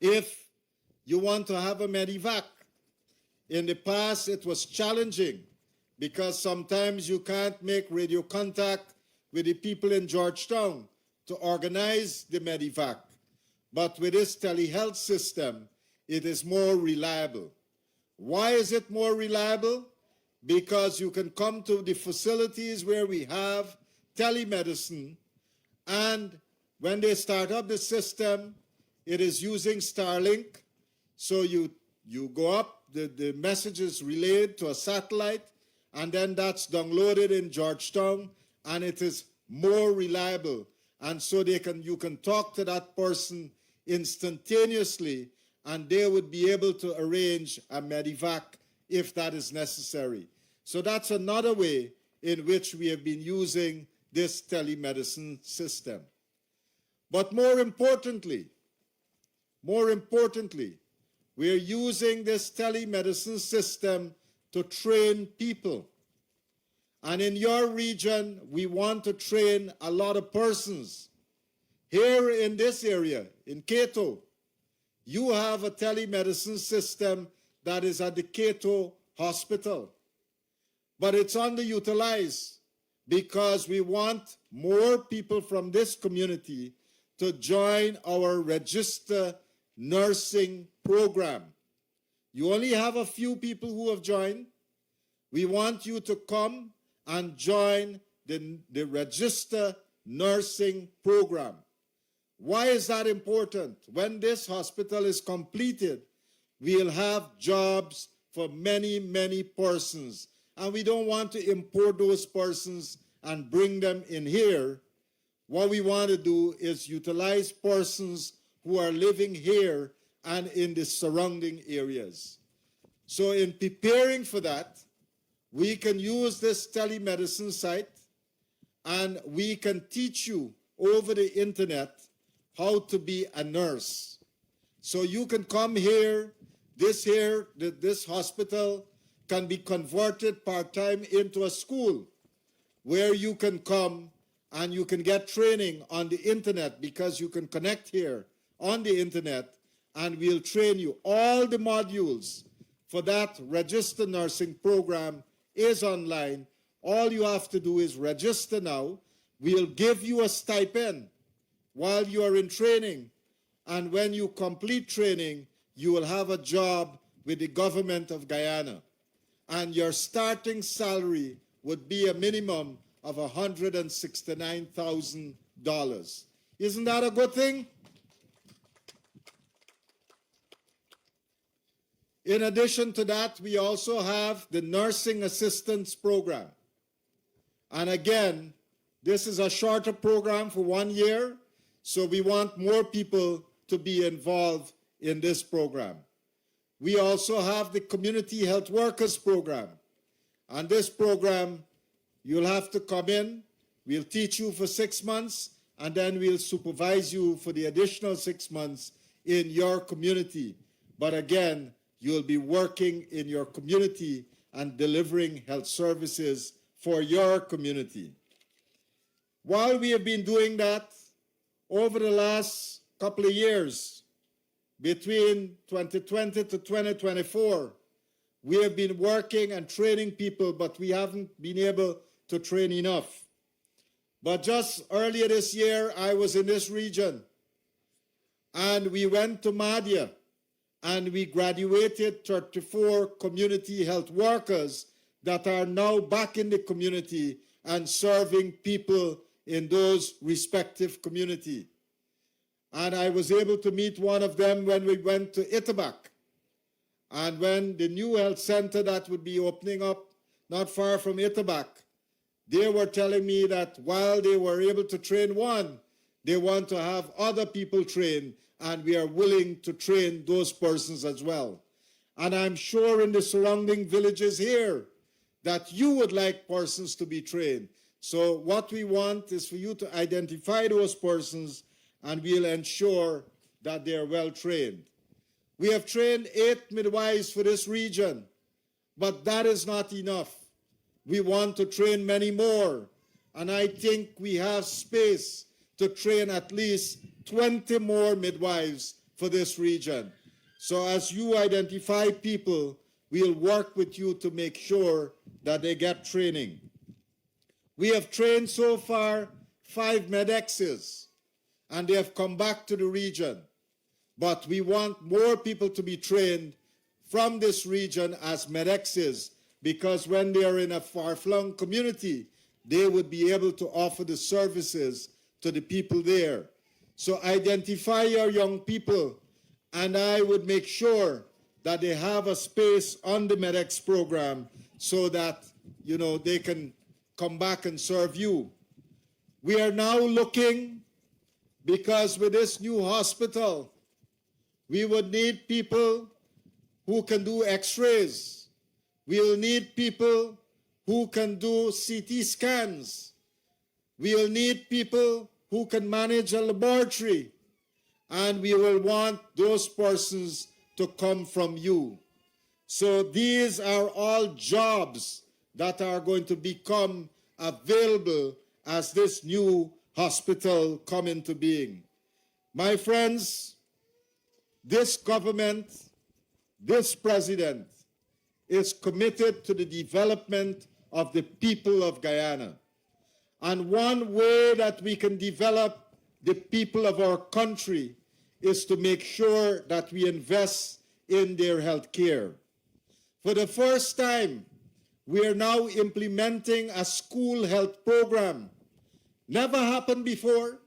if you want to have a medevac, in the past it was challenging because sometimes you can't make radio contact with the people in Georgetown to organize the medevac. But with this telehealth system, it is more reliable. Why is it more reliable? Because you can come to the facilities where we have telemedicine, and when they start up the system, it is using Starlink. So you go up, the message is relayed to a satellite, and then that's downloaded in Georgetown, and it is more reliable. And so you can talk to that person instantaneously, and they would be able to arrange a medevac if that is necessary. So that's another way in which we have been using this telemedicine system. But more importantly, we are using this telemedicine system to train people. And in your region, we want to train a lot of persons. Here in this area, in Kato, you have a telemedicine system that is at the Kato Hospital. But it's underutilized because we want more people from this community to join our register nursing program. You only have a few people who have joined. We want you to come and join the register nursing program. Why is that important? When this hospital is completed, we'll have jobs for many, many persons. and we don't want to import those persons and bring them in here. What we want to do is utilize persons who are living here and in the surrounding areas. So in preparing for that, we can use this telemedicine site and we can teach you over the internet how to be a nurse. So you can come here, this hospital can be converted part-time into a school where you can come and you can get training on the internet because you can connect here on the internet and we'll train you. All the modules for that registered nursing program is online. All you have to do is register now. We'll give you a stipend while you are in training. And when you complete training, you will have a job with the government of Guyana. And your starting salary would be a minimum of $169,000. Isn't that a good thing? In addition to that, we also have the Nursing Assistance Program. And again, this is a shorter program for 1 year, so we want more people to be involved in this program. We also have the Community Health Workers Program. And this program, you'll have to come in, we'll teach you for 6 months, and then we'll supervise you for the additional 6 months in your community. But again, you'll be working in your community and delivering health services for your community. While we have been doing that, over the last couple of years, between 2020 to 2024, we have been working and training people, but we haven't been able to train enough. But just earlier this year, I was in this region, and we went to Madhya, and we graduated 34 community health workers that are now back in the community and serving people in those respective community. And I was able to meet one of them when we went to Itabak. And when the new health center that would be opening up not far from Itabak, they were telling me that while they were able to train one, they want to have other people trained, and we are willing to train those persons as well. And I'm sure in the surrounding villages here that you would like persons to be trained. So what we want is for you to identify those persons, and we'll ensure that they're well trained. We have trained 8 midwives for this region, but that is not enough. We want to train many more, and I think we have space to train at least 20 more midwives for this region. So as you identify people, we'll work with you to make sure that they get training. We have trained so far 5 medexes, and they have come back to the region. But we want more people to be trained from this region as medexes, because when they are in a far-flung community, they would be able to offer the services to the people there. So identify your young people, and I would make sure that they have a space on the MEDEX program so that, you know, they can come back and serve you. We are now looking, because with this new hospital, we would need people who can do x-rays. We will need people who can do CT scans. We will need people who can manage a laboratory. And we will want those persons to come from you. So these are all jobs that are going to become available as this new hospital come into being. My friends, this government, this president is committed to the development of the people of Guyana. And one way that we can develop the people of our country is to make sure that we invest in their health care. For the first time, we are now implementing a school health program. Never happened before.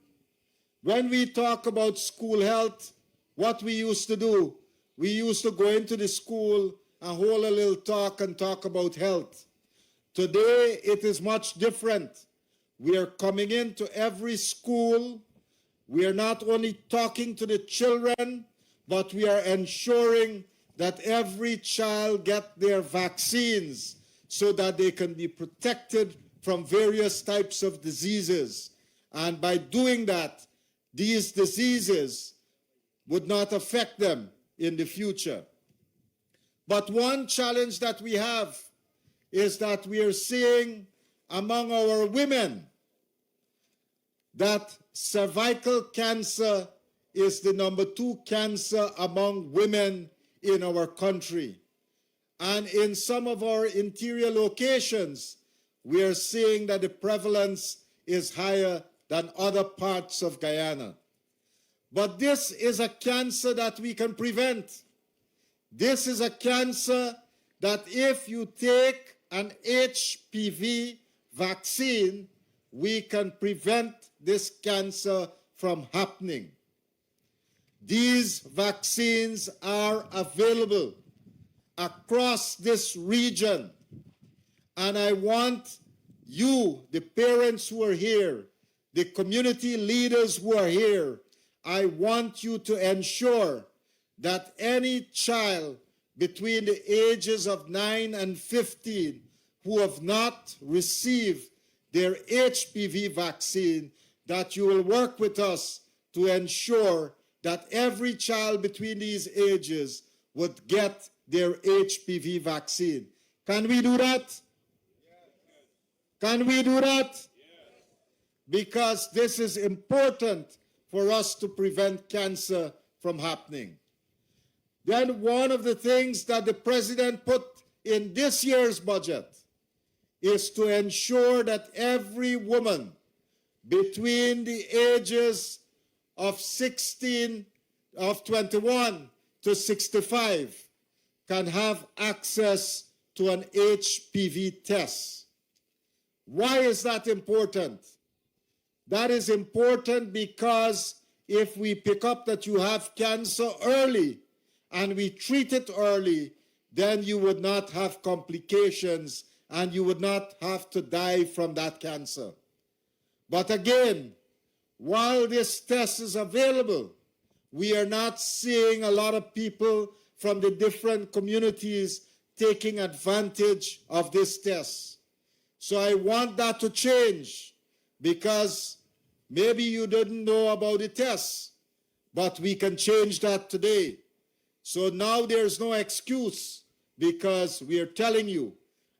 When we talk about school health, what we used to do, we used to go into the school and hold a little talk and talk about health. Today, it is much different. We are coming into every school. We are not only talking to the children, but we are ensuring that every child get their vaccines so that they can be protected from various types of diseases. And by doing that, these diseases would not affect them in the future. But one challenge that we have is that we are seeing among our women that cervical cancer is the #2 cancer among women in our country. And in some of our interior locations, we are seeing that the prevalence is higher than other parts of Guyana. But this is a cancer that we can prevent. This is a cancer that if you take an HPV vaccine, we can prevent this cancer from happening. These vaccines are available across this region. And I want you, the parents who are here, the community leaders who are here, I want you to ensure that any child between the ages of 9 and 15 who have not received their HPV vaccine, that you will work with us to ensure that every child between these ages would get their HPV vaccine. Can we do that? Yes. Can we do that? Yes. Because this is important for us to prevent cancer from happening. Then one of the things that the president put in this year's budget is to ensure that every woman between the ages of 21 to 65 can have access to an HPV test. Why is that important? That is important because if we pick up that you have cancer early and we treat it early, then you would not have complications and you would not have to die from that cancer. But again, while this test is available, we are not seeing a lot of people from the different communities taking advantage of this test. So I want that to change, because maybe you didn't know about the test, but we can change that today. So now there's no excuse, because we are telling you,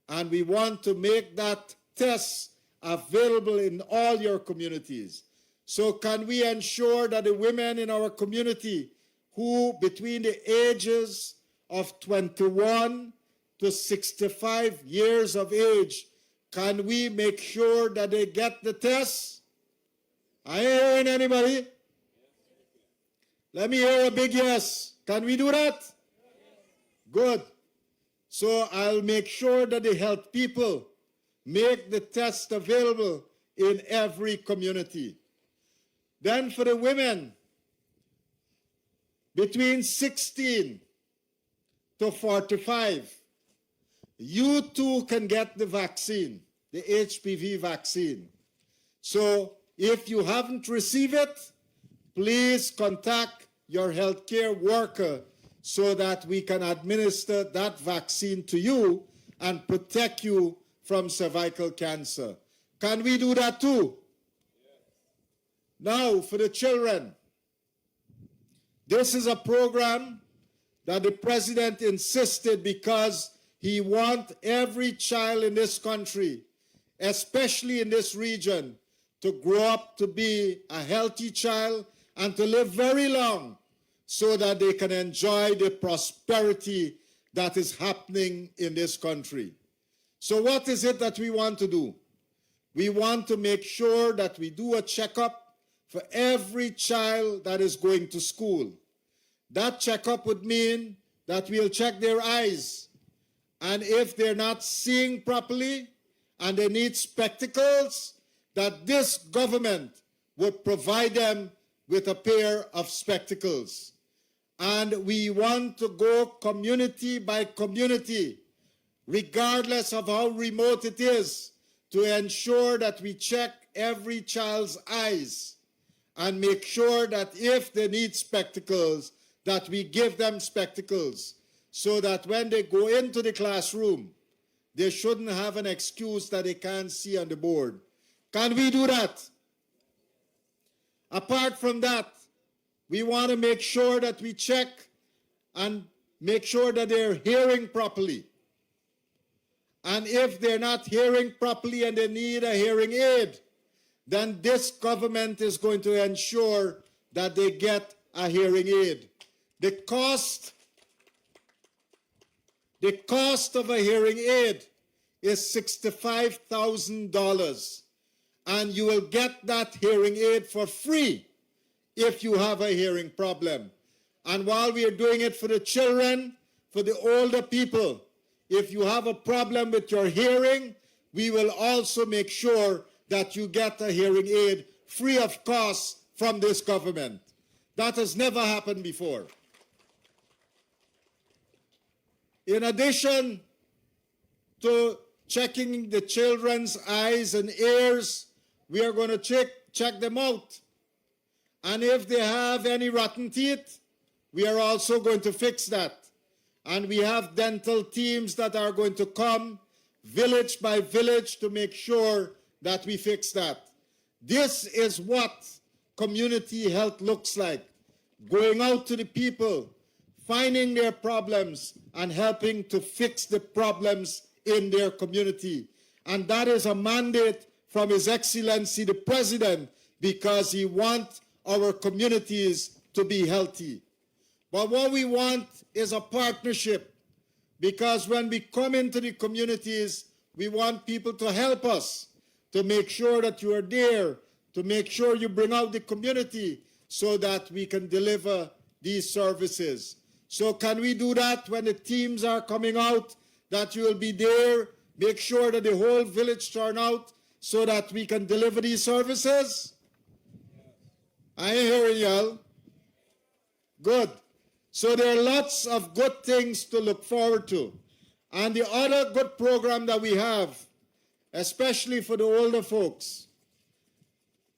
and we want to make that test available in all your communities. So can we ensure that the women in our community who between the ages of 21 to 65 years of age, can we make sure that they get the test? I ain't hearing anybody. Let me hear a big yes. Can we do that? Good. So I'll make sure that the health people make the test available in every community. Then for the women between 16 to 45, you too can get the vaccine, the HPV vaccine. So if you haven't received it, please contact your healthcare worker so that we can administer that vaccine to you and protect you from cervical cancer. Can we do that too? Now, for the children, this is a program that the president insisted because he wants every child in this country, especially in this region, to grow up to be a healthy child and to live very long so that they can enjoy the prosperity that is happening in this country. So what is it that we want to do? We want to make sure that we do a checkup for every child that is going to school. That checkup would mean that we'll check their eyes. And if they're not seeing properly and they need spectacles, that this government would provide them with a pair of spectacles. And we want to go community by community regardless of how remote it is, to ensure that we check every child's eyes and make sure that if they need spectacles, that we give them spectacles so that when they go into the classroom, they shouldn't have an excuse that they can't see on the board. Can we do that? Apart from that, we want to make sure that we check and make sure that they're hearing properly. And if they're not hearing properly and they need a hearing aid, then this government is going to ensure that they get a hearing aid. The cost of a hearing aid is $65,000, and you will get that hearing aid for free if you have a hearing problem. And while we are doing it for the children, for the older people, if you have a problem with your hearing, we will also make sure that you get a hearing aid free of cost from this government. That has never happened before. In addition to checking the children's eyes and ears, we are going to check them out. And if they have any rotten teeth, we are also going to fix that. And we have dental teams that are going to come village by village to make sure that we fix that. This is what community health looks like. Going out to the people, finding their problems, and helping to fix the problems in their community. And that is a mandate from His Excellency the President, because he wants our communities to be healthy. But what we want is a partnership, because when we come into the communities, we want people to help us, to make sure that you are there, to make sure you bring out the community so that we can deliver these services. So can we do that when the teams are coming out, that you will be there, make sure that the whole village turn out so that we can deliver these services? I ain't hearing y'all. Good. So there are lots of good things to look forward to. And the other good program that we have, especially for the older folks,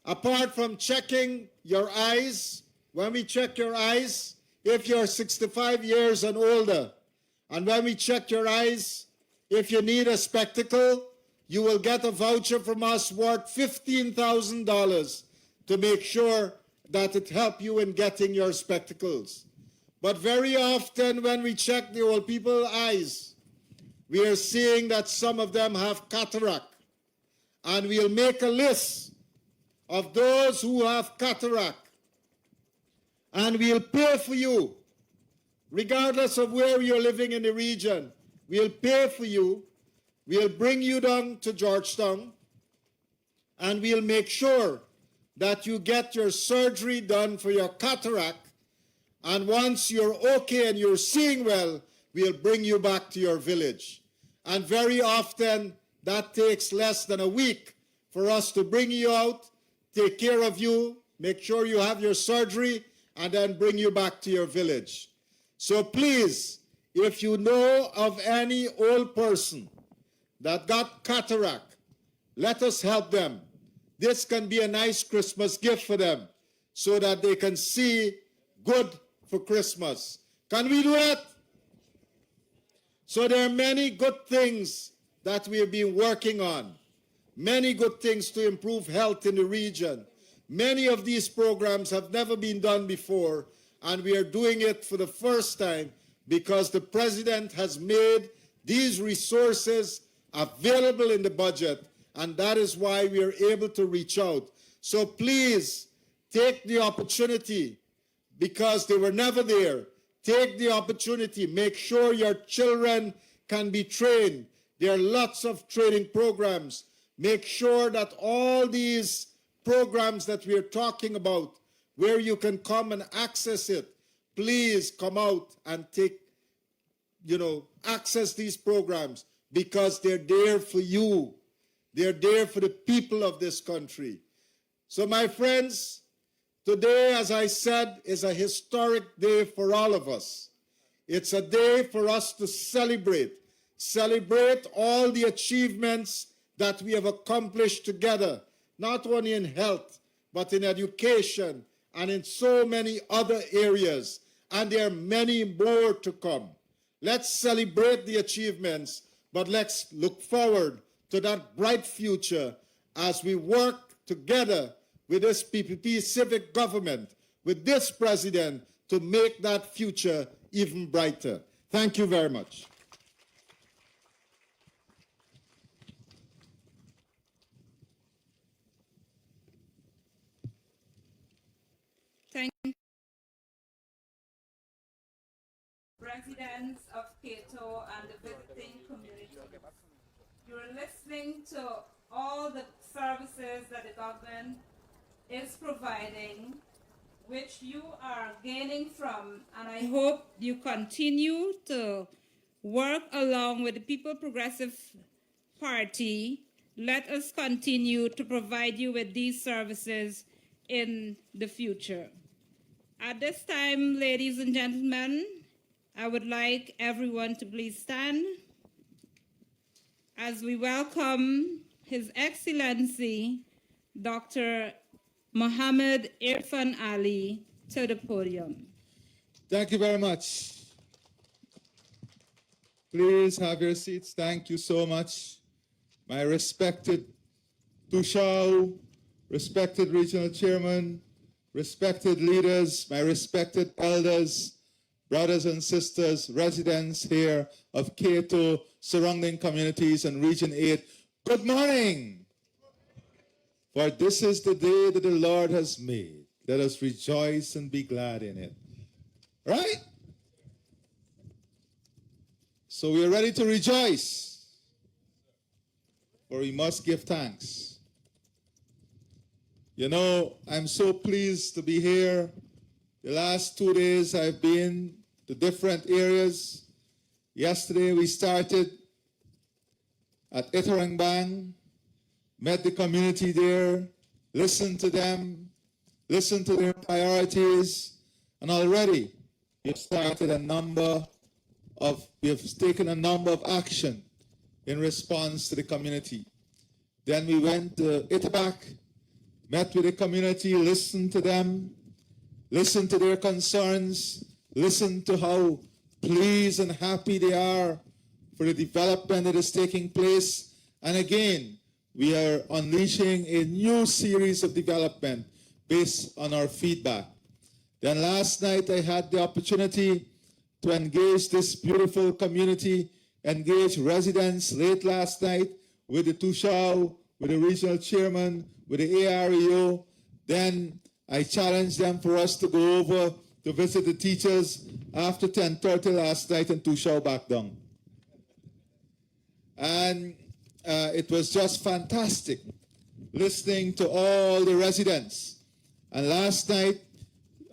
apart from checking your eyes, when we check your eyes, if you're 65 years and older, and when we check your eyes, if you need a spectacle, you will get a voucher from us worth $15,000 to make sure that it helps you in getting your spectacles. But very often when we check the old people's eyes, we are seeing that some of them have cataract. And we'll make a list of those who have cataract. And we'll pay for you, regardless of where you're living in the region. We'll pay for you. We'll bring you down to Georgetown. And we'll make sure that you get your surgery done for your cataract. And once you're okay and you're seeing well, we'll bring you back to your village. And very often, that takes less than a week for us to bring you out, take care of you, make sure you have your surgery, and then bring you back to your village. So please, if you know of any old person that got cataract, let us help them. This can be a nice Christmas gift for them so that they can see good for Christmas. Can we do that? So there are many good things that we have been working on. Many good things to improve health in the region. Many of these programs have never been done before, and we are doing it for the first time because the President has made these resources available in the budget, and that is why we are able to reach out. So please take the opportunity, because they were never there. Take the opportunity. Make sure your children can be trained. There are lots of training programs. Make sure that all these programs that we are talking about, where you can come and access it, please come out and take, access these programs, because they're there for you. They're there for the people of this country. So my friends, today, as I said, is a historic day for all of us. It's a day for us to celebrate celebrate all the achievements that we have accomplished together, not only in health, but in education and in so many other areas. And there are many more to come. Let's celebrate the achievements, but let's look forward to that bright future as we work together with this PPP civic government, with this president, to make that future even brighter. Thank you very much. Thank residents of Kato and the visiting community. You're listening to all the services that the government is providing, which you are gaining from, and I hope you continue to work along with the People Progressive Party. Let us continue to provide you with these services in the future. At this time, ladies and gentlemen, I would like everyone to please stand as we welcome His Excellency Dr. Mohammed Irfan Ali to the podium. Thank you very much. Please have your seats. Thank you so much. My respected Tushao, respected regional chairman, respected leaders, my respected elders, brothers and sisters, residents here of Kato, surrounding communities and Region 8, good morning. For this is the day that the Lord has made. Let us rejoice and be glad in it. Right? So we are ready to rejoice, for we must give thanks. You know, I'm so pleased to be here. The last 2 days I've been to different areas. Yesterday we started at Iterangbang, met the community there, listened to them, listened to their priorities, and already we have taken a number of action in response to the community. Then we went to Itabak, met with the community, listened to them, listened to their concerns, listened to how pleased and happy they are for the development that is taking place. And again, we are unleashing a new series of development based on our feedback. Then last night I had the opportunity to engage this beautiful community, engage residents late last night with the Tushao, with the regional chairman, with the AREO. Then I challenged them for us to go over to visit the teachers after 10:30 last night in Tushao back down. And it was just fantastic listening to all the residents. And last night,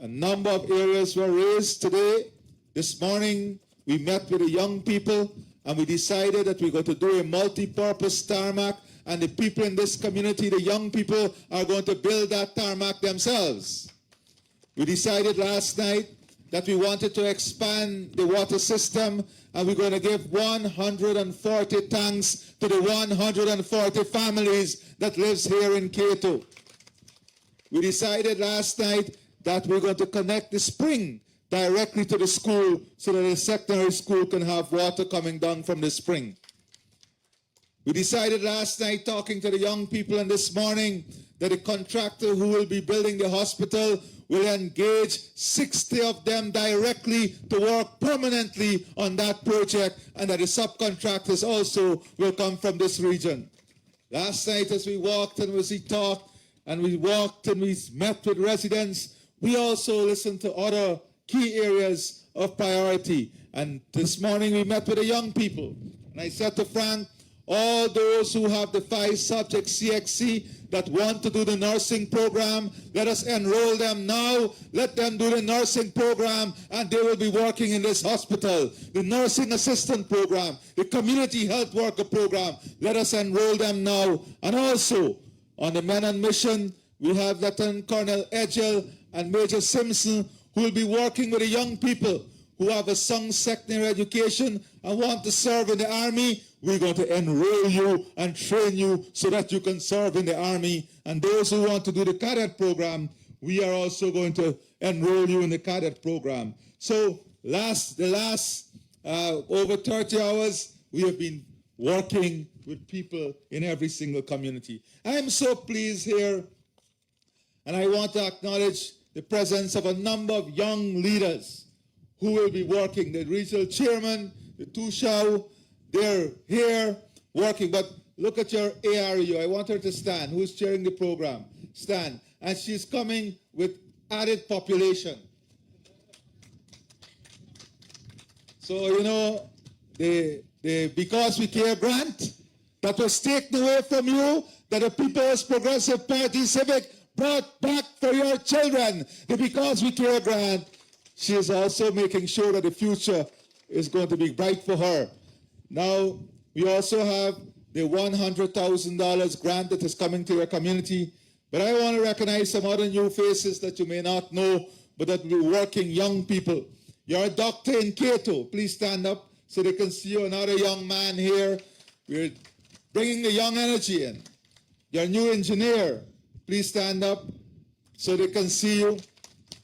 a number of areas were raised. Today, this morning, we met with the young people and we decided that we're going to do a multi-purpose tarmac, and the people in this community, the young people, are going to build that tarmac themselves. We decided last night that we wanted to expand the water system, and we're going to give 140 tanks to the 140 families that lives here in Kato. We decided last night that we're going to connect the spring directly to the school so that the secondary school can have water coming down from the spring. We decided last night, talking to the young people, and this morning, that the contractor who will be building the hospital will engage 60 of them directly to work permanently on that project, and that the subcontractors also will come from this region. Last night, as we walked and as we talked, and we walked and we met with residents, we also listened to other key areas of priority. And this morning, we met with the young people. And I said to Frank, all those who have the 5-subject CXC that want to do the nursing program, let us enroll them now. Let them do the nursing program, and they will be working in this hospital. The nursing assistant program, the community health worker program, let us enroll them now. And also, on the men on mission, we have Lieutenant Colonel Edgel and Major Simpson, who will be working with the young people who have a some secondary education and want to serve in the Army, we're going to enroll you and train you so that you can serve in the Army. And those who want to do the cadet program, we are also going to enroll you in the cadet program. So the last over 30 hours, we have been working with people in every single community. I am so pleased here, and I want to acknowledge the presence of a number of young leaders who will be working. The regional chairman, the Tushao, they're here working. But look at your ARU. I want her to stand. Who's chairing the program? Stand. And she's coming with added population. So, you know, the Because We Care grant that was taken away from you, that the People's Progressive Party Civic brought back for your children, the Because We Care grant, she is also making sure that the future is going to be bright for her. Now, we also have the $100,000 grant that is coming to your community. But I want to recognize some other new faces that you may not know, but that will be working young people. You're a doctor in Kato. Please stand up so they can see you. Another young man here. We're bringing the young energy in. You're a new engineer. Please stand up so they can see you.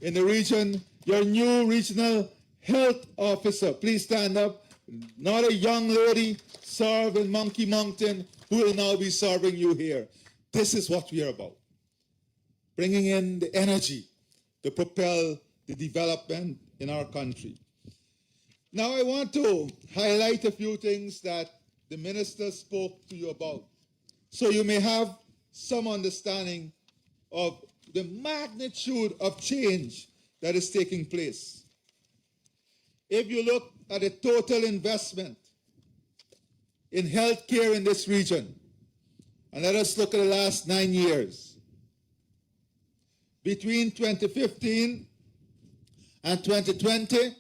In the region, your new regional health officer. Please stand up. Not a young lady served in Monkey Mountain who will now be serving you here. This is what we are about. Bringing in the energy to propel the development in our country. Now I want to highlight a few things that the minister spoke to you about, so you may have some understanding of the magnitude of change that is taking place. If you look at the total investment in healthcare in this region, and let us look at the last 9 years. Between 2015 and 2020,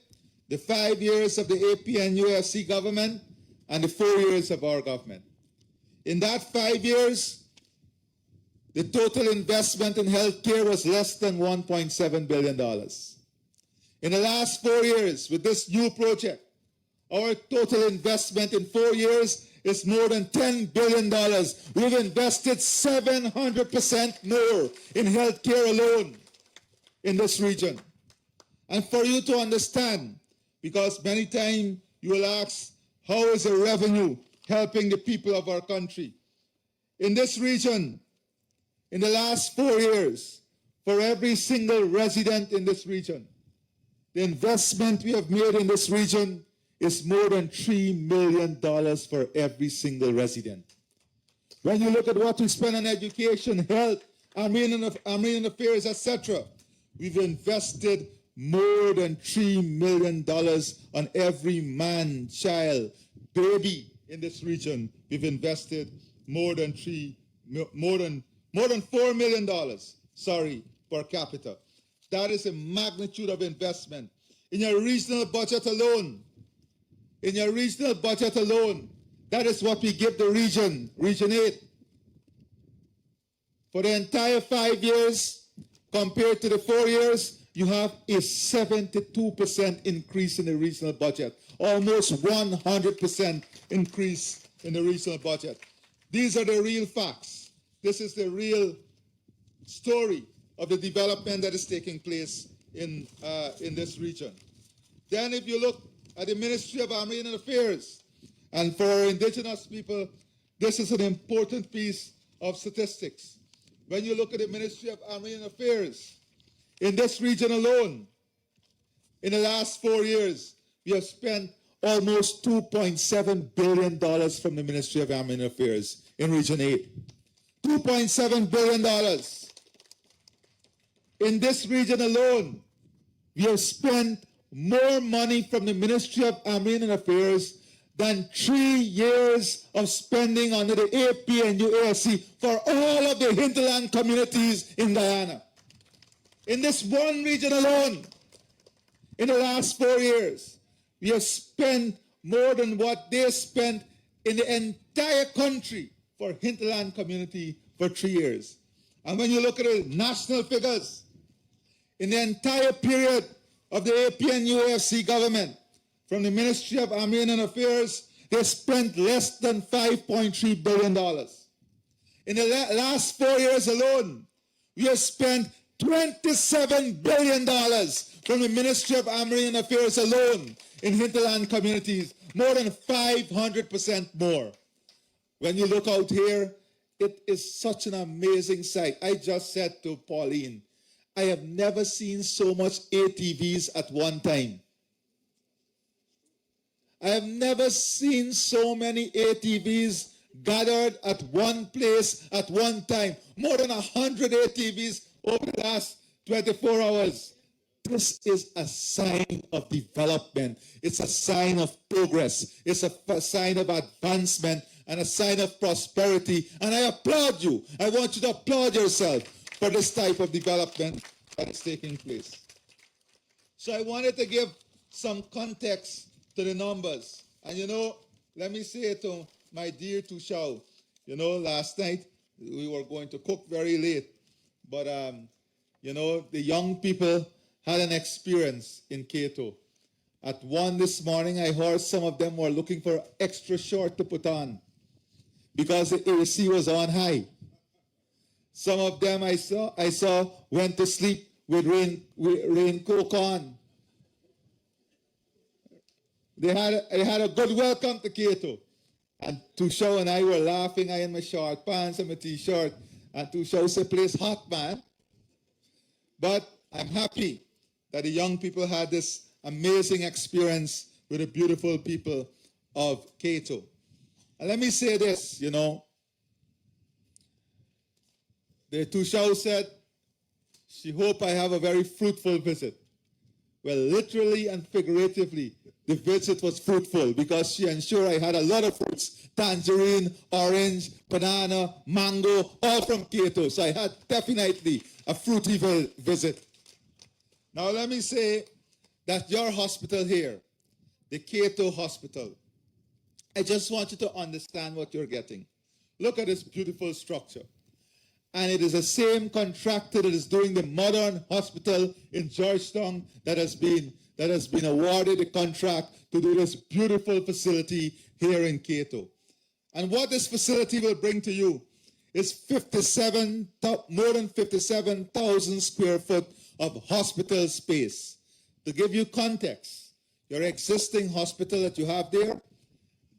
the 5 years of the APNUFC government and the 4 years of our government. In that 5 years, the total investment in healthcare was less than $1.7 billion. In the last 4 years, with this new project, our total investment in 4 years is more than $10 billion. We've invested 700% more in healthcare alone in this region. And for you to understand, because many times you will ask, how is the revenue helping the people of our country? In this region, in the last 4 years, for every single resident in this region, the investment we have made in this region is more than $3 million for every single resident. When you look at what we spend on education, health, Armenian affairs, etc., we've invested more than $3 million on every man, child, baby in this region. We've invested more than $4 million, per capita. That is a magnitude of investment. In your regional budget alone, that is what we give the region, Region 8. For the entire 5 years, compared to the 4 years, you have a 72% increase in the regional budget, almost 100% increase in the regional budget. These are the real facts. This is the real story of the development that is taking place in this region. Then if you look at the Ministry of Armenian Affairs, and for our indigenous people, this is an important piece of statistics. When you look at the Ministry of Armenian Affairs, in this region alone, in the last 4 years, we have spent almost $2.7 billion from the Ministry of Armenian Affairs in Region 8. $2.7 billion. In this region alone, we have spent more money from the Ministry of Armenian Affairs than 3 years of spending under the AP and UASC for all of the hinterland communities in Guyana. In this one region alone, in the last 4 years, we have spent more than what they spent in the entire country for hinterland community for 3 years. And when you look at the national figures, in the entire period of the APNUAFC government, from the Ministry of Armenian Affairs, they spent less than $5.3 billion. In the last 4 years alone, we have spent $27 billion from the Ministry of Armenian Affairs alone in hinterland communities, more than 500% more. When you look out here, it is such an amazing sight. I just said to Pauline, I have never seen so much ATVs at one time. I have never seen so many ATVs gathered at one place at one time. More than 100 ATVs over the last 24 hours. This is a sign of development. It's a sign of progress. It's a sign of advancement and a sign of prosperity. And I applaud you. I want you to applaud yourself for this type of development that is taking place. So I wanted to give some context to the numbers. And let me say to my dear Tushao, last night we were going to cook very late, but the young people had an experience in Kato. At 1 this morning, I heard some of them were looking for extra short to put on because the AC was on high. Some of them I saw went to sleep with raincoat on. They had a good welcome to Kato. And Tushao and I were laughing. I in my short pants and my t-shirt. And Tushao said, "Place hot, man." But I'm happy that the young people had this amazing experience with the beautiful people of Kato. And let me say this, the Tushao said she hoped I have a very fruitful visit. Well, literally and figuratively, the visit was fruitful because she ensured I had a lot of fruits: tangerine, orange, banana, mango, all from Kato. So I had definitely a fruity visit. Now let me say that your hospital here, the Kato Hospital, I just want you to understand what you're getting. Look at this beautiful structure. And it is the same contractor that is doing the modern hospital in Georgetown that has been awarded the contract to do this beautiful facility here in Kato. And what this facility will bring to you is more than 57,000 square foot of hospital space. To give you context, your existing hospital that you have there,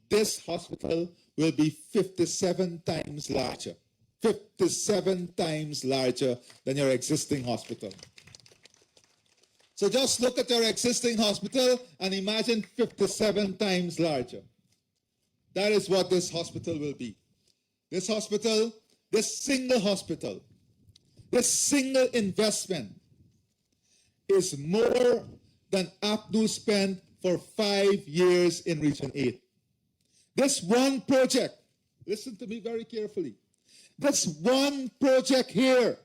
this hospital will be 57 times larger. 57 times larger than your existing hospital. So just look at your existing hospital and imagine 57 times larger. That is what this hospital will be. This hospital, this single hospital, this single investment is more than APNU spent for 5 years in Region 8. This one project, listen to me very carefully, this one project here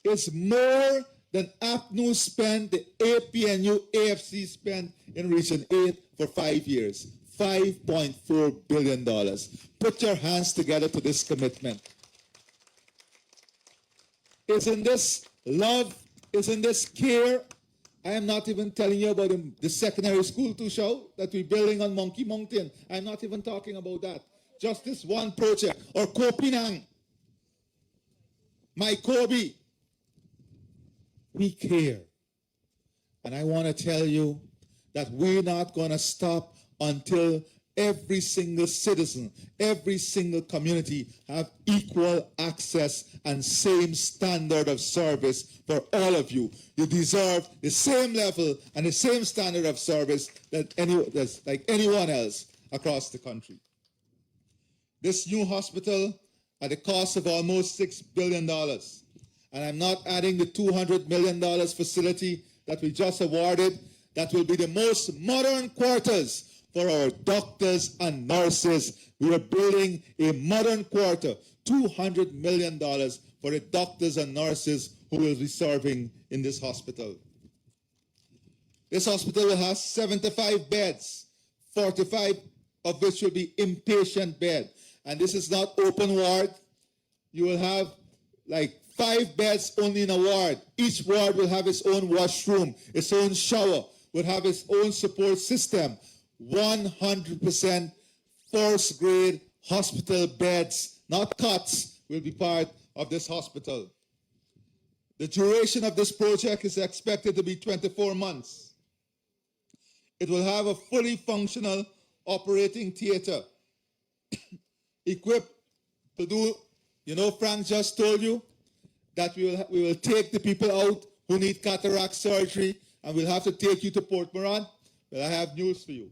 is more than APNU spent, the APNU AFC spent in Region 8 for 5 years. $5.4 billion. Put your hands together to this commitment. Isn't this love? Isn't this care? I am not even telling you about the secondary school to show that we're building on Monkey Mountain. I'm not even talking about that. Just this one project. Or Kopinang. My Kobe. We care. And I want to tell you that we're not going to stop until every single citizen, every single community have equal access and same standard of service for all of you. You deserve the same level and the same standard of service that like anyone else across the country. This new hospital at a cost of almost $6 billion, and I'm not adding the $200 million facility that we just awarded, that will be the most modern quarters for our doctors and nurses. We are building a modern quarter, $200 million for the doctors and nurses who will be serving in this hospital. This hospital will have 75 beds, 45 of which will be inpatient bed. And this is not open ward. You will have like 5 beds only in a ward. Each ward will have its own washroom, its own shower, will have its own support system. 100% first grade hospital beds, not cots, will be part of this hospital. The duration of this project is expected to be 24 months. It will have a fully functional operating theater equipped to do, Frank just told you that we will take the people out who need cataract surgery and we'll have to take you to Port Moran. Well, I have news for you.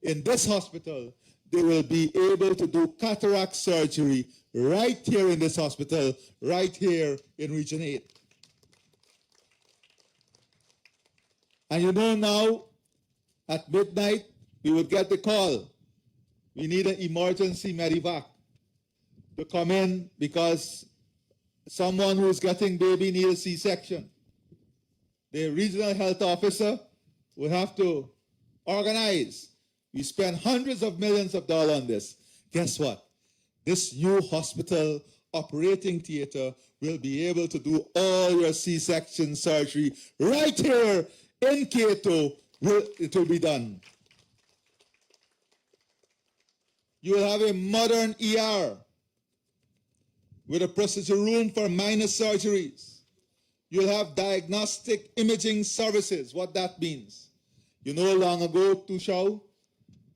In this hospital, they will be able to do cataract surgery right here in this hospital, right here in Region 8. And now, at midnight, we would get the call. We need an emergency medevac to come in because someone who's getting baby needs a C-section. The regional health officer will have to organize. We spend hundreds of millions of dollars on this. Guess what? This new hospital operating theater will be able to do all your C-section surgery right here in Kato. It will be done. You will have a modern ER with a procedure room for minor surgeries. You'll have diagnostic imaging services, what that means. Long ago, Tushao,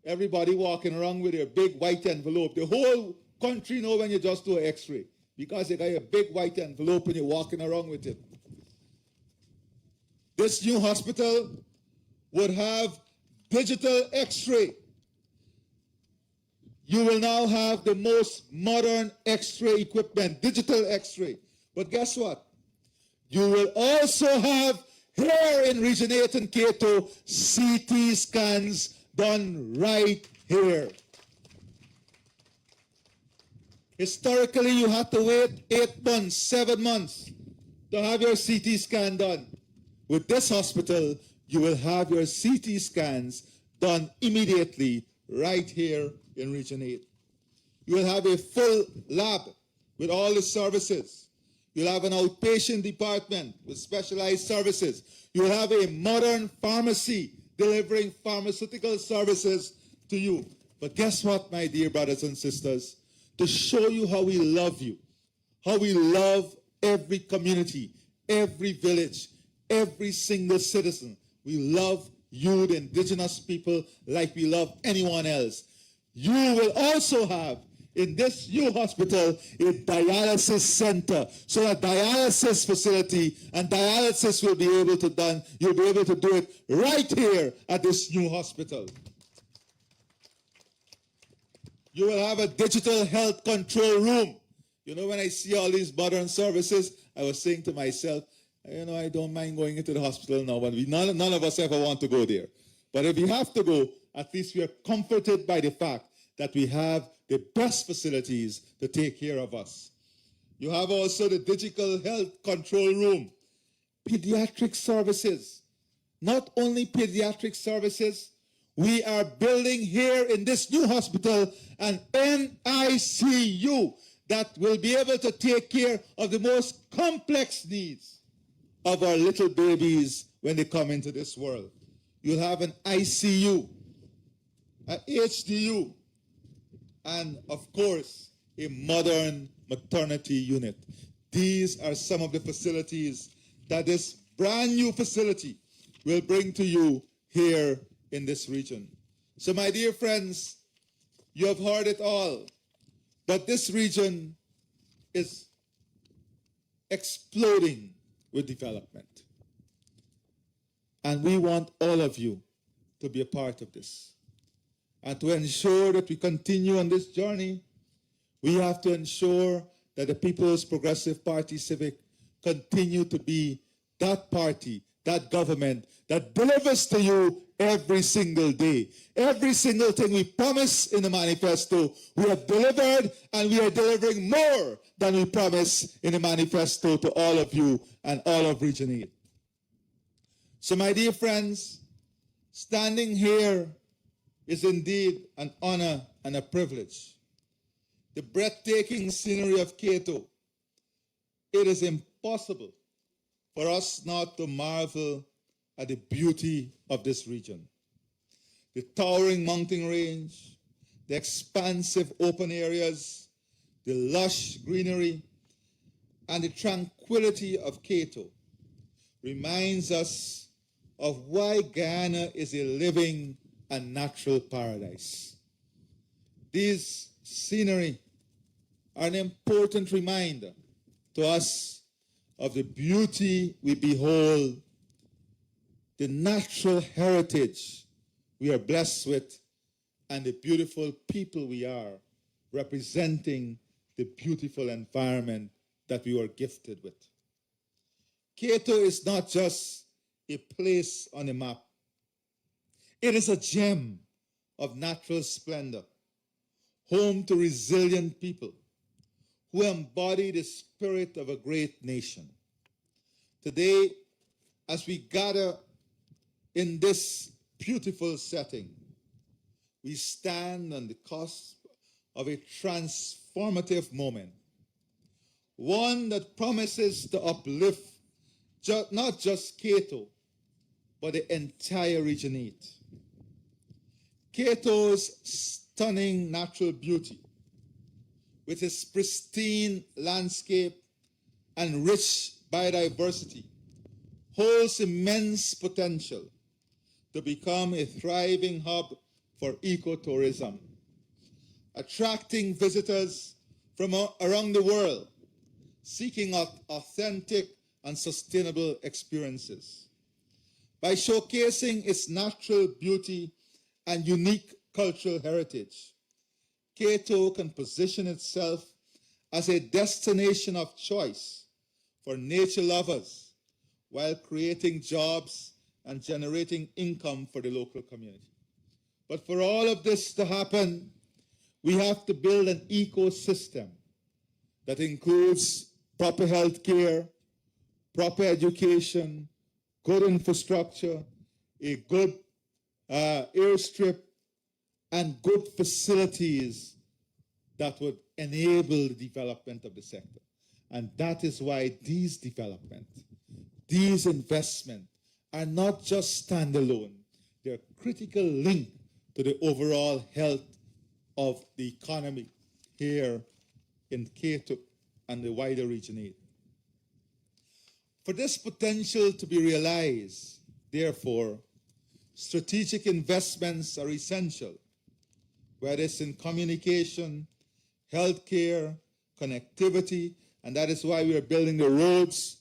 everybody walking around with a big white envelope. The whole country know when you just do an x-ray because you got a big white envelope and you're walking around with it. This new hospital would have digital x-ray. You will now have the most modern x-ray equipment, digital x-ray. But guess what? You will also have here in Region 8 and Kato, CT scans done right here. Historically, you had to wait 8 months, 7 months to have your CT scan done. With this hospital, you will have your CT scans done immediately right here in Region 8. You will have a full lab with all the services. You'll have an outpatient department with specialized services. You'll have a modern pharmacy delivering pharmaceutical services to you. But guess what, my dear brothers and sisters? To show you how we love you, how we love every community, every village, every single citizen. We love you, the indigenous people, like we love anyone else. You will also have in this new hospital a dialysis center. So a dialysis facility and dialysis will be able to done. You'll be able to do it right here at this new hospital. You will have a digital health control room. When I see all these modern services, I was saying to myself, I don't mind going into the hospital now, but none of us ever want to go there. But if we have to go, at least we are comforted by the fact that we have the best facilities to take care of us. You have also the digital health control room, pediatric services. Not only pediatric services, we are building here in this new hospital an NICU that will be able to take care of the most complex needs of our little babies when they come into this world. You'll have an ICU, an HDU, and of course, a modern maternity unit. These are some of the facilities that this brand new facility will bring to you here in this region. So my dear friends, you have heard it all, but this region is exploding with development. And we want all of you to be a part of this. And to ensure that we continue on this journey, we have to ensure that the People's Progressive Party Civic continue to be that party, that government that delivers to you every single day. Every single thing we promise in the manifesto, we have delivered, and we are delivering more than we promised in the manifesto to all of you and all of Region 8. So my dear friends, standing here is indeed an honor and a privilege. The breathtaking scenery of Kato, it is impossible for us not to marvel at the beauty of this region. The towering mountain range, the expansive open areas, the lush greenery, and the tranquility of Kato reminds us of why Guyana is a living and natural paradise. These scenery are an important reminder to us of the beauty we behold, the natural heritage we are blessed with, and the beautiful people we are, representing the beautiful environment that we were gifted with. Kato is not just a place on a map. It is a gem of natural splendor, home to resilient people who embody the spirit of a great nation. Today, as we gather in this beautiful setting, we stand on the cusp of a transformative moment, one that promises to uplift not just Kato, but the entire Region 8. Kato's stunning natural beauty, with its pristine landscape and rich biodiversity, holds immense potential to become a thriving hub for ecotourism, attracting visitors from around the world seeking out authentic and sustainable experiences. By showcasing its natural beauty and unique cultural heritage, Kato can position itself as a destination of choice for nature lovers while creating jobs and generating income for the local community. But for all of this to happen, we have to build an ecosystem that includes proper health care, proper education, good infrastructure, a good airstrip, and good facilities that would enable the development of the sector. And that is why these developments, these investments are not just standalone. They're a critical link to the overall health of the economy here in Kato and the wider Region 8. For this potential to be realized, therefore, strategic investments are essential, whether it's in communication, healthcare, connectivity, and that is why we are building the roads.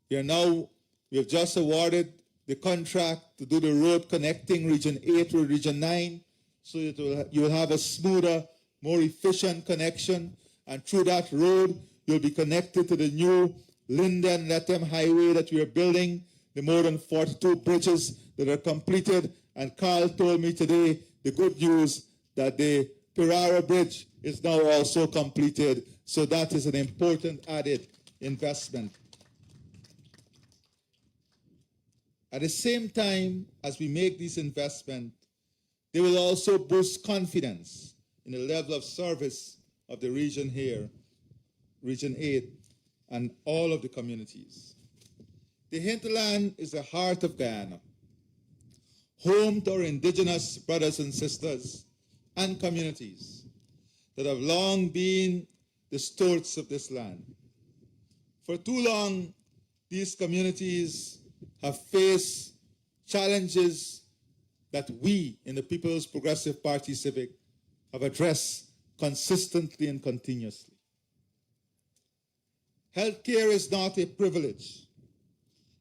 We have just awarded the contract to do the road connecting Region 8 with Region 9, so that you will have a smoother, more efficient connection, and through that road, you'll be connected to the new Linden Lethem Highway that we are building, the more than 42 bridges that are completed, and Carl told me today the good news that the Pirara Bridge is now also completed, so that is an important added investment. At the same time, as we make these investments, they will also boost confidence in the level of service of the region here, Region 8, and all of the communities. The hinterland is the heart of Guyana, home to our indigenous brothers and sisters and communities that have long been the stewards of this land. For too long, these communities have faced challenges that we in the People's Progressive Party Civic have addressed consistently and continuously. Healthcare is not a privilege.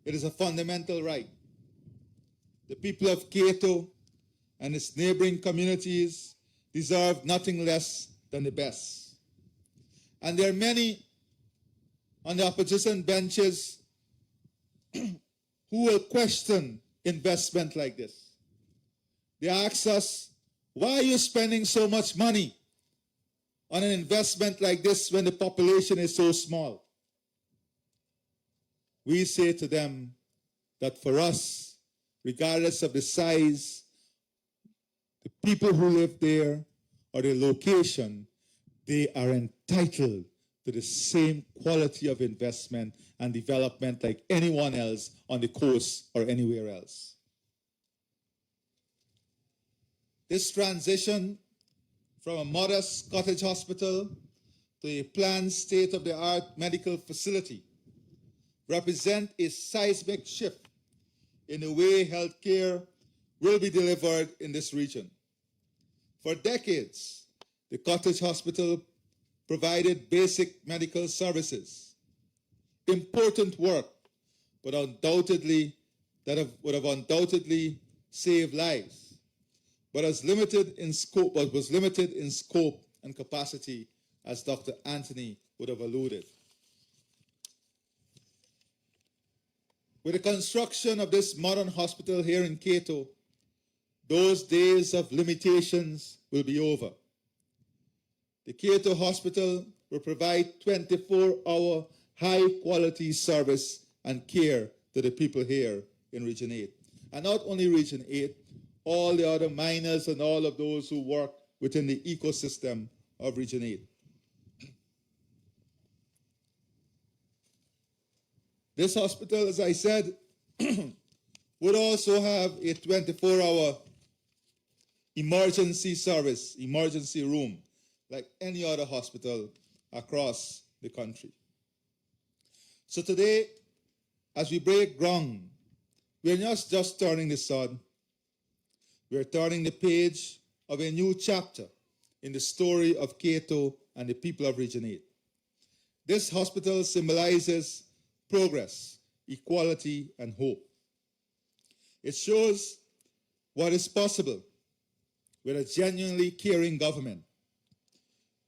It is a fundamental right. The people of Kato and its neighboring communities deserve nothing less than the best. And there are many on the opposition benches who will question investment like this. They ask us, why are you spending so much money on an investment like this when the population is so small? We say to them that for us, regardless of the size, the people who live there, or the location, they are entitled to to the same quality of investment and development like anyone else on the coast or anywhere else. This transition from a modest cottage hospital to a planned state-of-the-art medical facility represent a seismic shift in the way healthcare will be delivered in this region. For decades, the cottage hospital provided basic medical services, important work, but would have undoubtedly saved lives, but was limited in scope and capacity, as Dr. Anthony would have alluded. With the construction of this modern hospital here in Kato, those days of limitations will be over. The Kato Hospital will provide 24-hour high-quality service and care to the people here in Region 8. And not only Region 8, all the other miners and all of those who work within the ecosystem of Region 8. This hospital, as I said, would also have a 24-hour emergency service, emergency room, like any other hospital across the country. So today, as we break ground, we're not just turning the sun, we're turning the page of a new chapter in the story of Kato and the people of Region 8. This hospital symbolizes progress, equality, and hope. It shows what is possible with a genuinely caring government,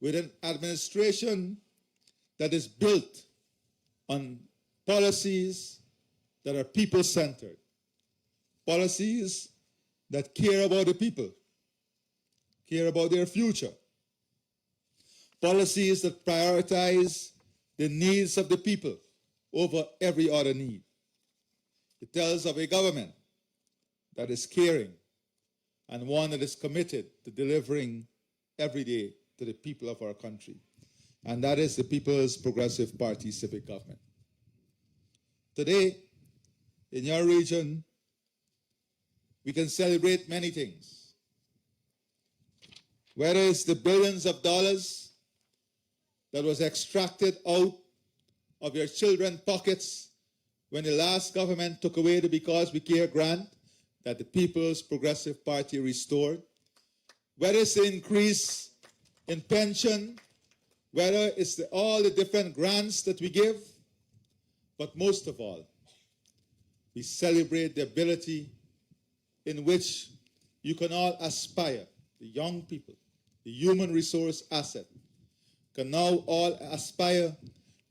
with an administration that is built on policies that are people-centered, policies that care about the people, care about their future, policies that prioritize the needs of the people over every other need. It tells of a government that is caring and one that is committed to delivering every day to the people of our country. And that is the People's Progressive Party civic government. Today, in your region, we can celebrate many things. Whether it's the billions of dollars that was extracted out of your children's pockets when the last government took away the Because We Care grant that the People's Progressive Party restored, whether it's the increase in pension, whether it's all the different grants that we give, but most of all, we celebrate the ability in which you can all aspire, the young people, the human resource asset, can now all aspire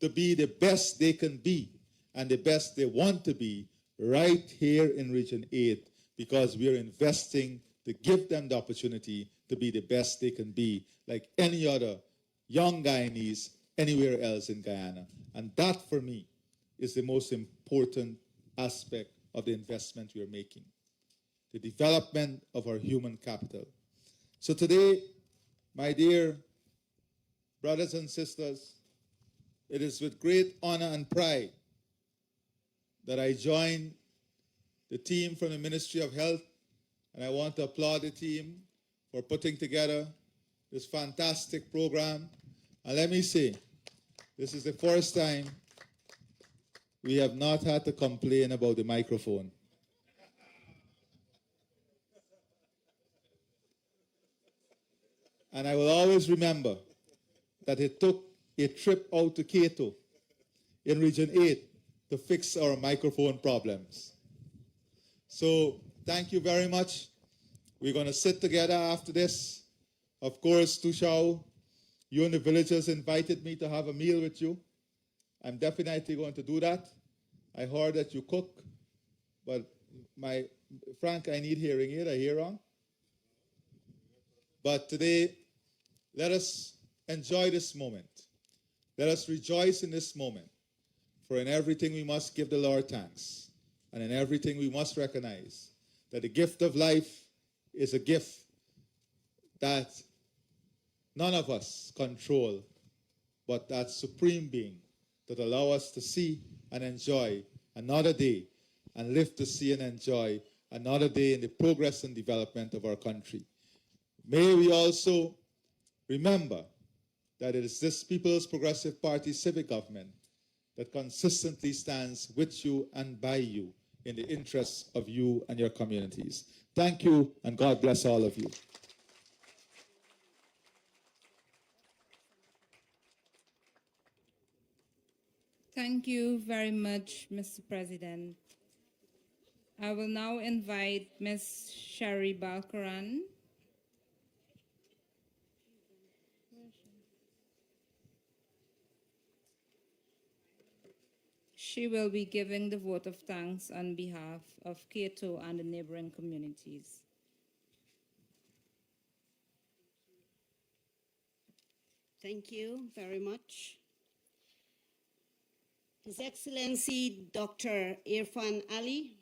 to be the best they can be and the best they want to be right here in Region 8, because we are investing to give them the opportunity to be the best they can be, like any other young Guyanese anywhere else in Guyana. And that, for me, is the most important aspect of the investment we are making, the development of our human capital. So today, my dear brothers and sisters, it is with great honor and pride that I join the team from the Ministry of Health, and I want to applaud the team for putting together this fantastic program. And let me say, this is the first time we have not had to complain about the microphone. And I will always remember that it took a trip out to Kato in Region 8 to fix our microphone problems. So thank you very much. We're going to sit together after this. Of course, Tushao, you and the villagers invited me to have a meal with you. I'm definitely going to do that. I heard that you cook, but Frank, I need hearing aid. I hear wrong. But today, let us enjoy this moment. Let us rejoice in this moment. For in everything we must give the Lord thanks. And in everything we must recognize that the gift of life is a gift that none of us control but that supreme being that allow us to see and enjoy another day and live to see and enjoy another day in the progress and development of our country. May we also remember that it is this People's Progressive Party civic government that consistently stands with you and by you in the interests of you and your communities. Thank you, and God bless all of you. Thank you very much, Mr. President. I will now invite Ms. Sherry Balkaran. She will be giving the vote of thanks on behalf of Kato and the neighboring communities. Thank you very much. His Excellency Dr. Irfan Ali,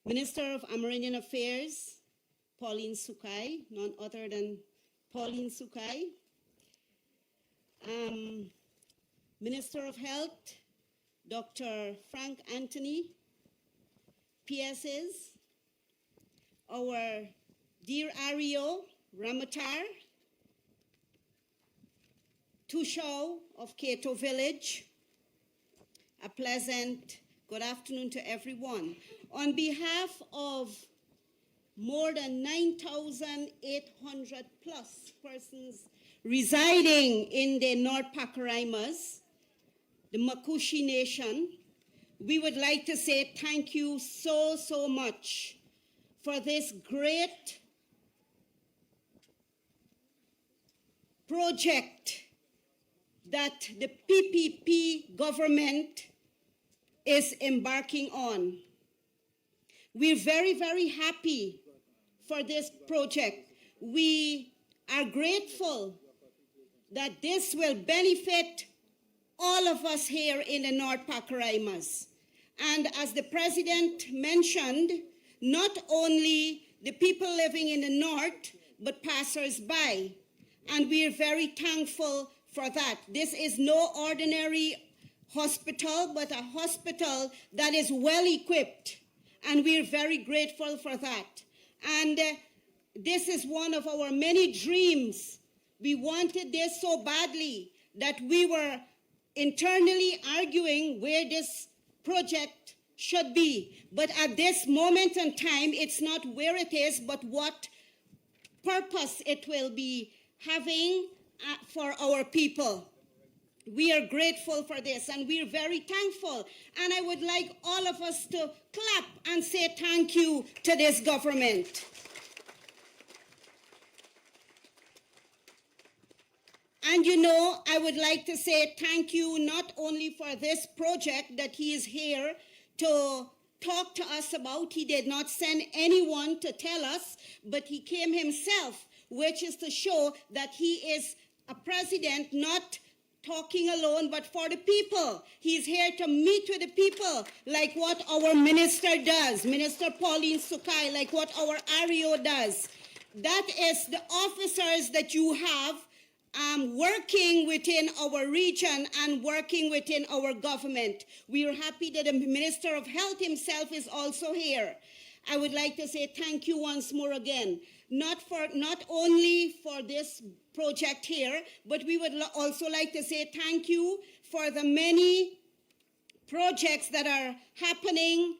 Minister of Amerindian Affairs, Pauline Sukai, none other than Pauline Sukai, Minister of Health, Dr. Frank Anthony, PSs, our dear Ario Ramatar, Tushao of Kato Village, a pleasant good afternoon to everyone. On behalf of more than 9,800 plus persons residing in the North Pakaraimas, the Makushi Nation, we would like to say thank you so much for this great project that the PPP government is embarking on. We're very happy for this project. We are grateful that this will benefit all of us here in the North Pakaraimas. And as the President mentioned, not only the people living in the North, but passers-by. And we are very thankful for that. This is no ordinary hospital, but a hospital that is well equipped. And we're very grateful for that. And this is one of our many dreams. We wanted this so badly that we were internally arguing where this project should be. But at this moment in time, it's not where it is, but what purpose it will be having for our people. We are grateful for this, and we're very thankful. And I would like all of us to clap and say thank you to this government. And you know, I would like to say thank you not only for this project that he is here to talk to us about. He did not send anyone to tell us, but he came himself, which is to show that he is a president not talking alone, but for the people. He's here to meet with the people, like what our minister does, Minister Pauline Sukai, like what our Ario does. That is the officers that you have working within our region and working within our government. We are happy that the Minister of Health himself is also here. I would like to say thank you once more again, not only for this project here, but we would also like to say thank you for the many projects that are happening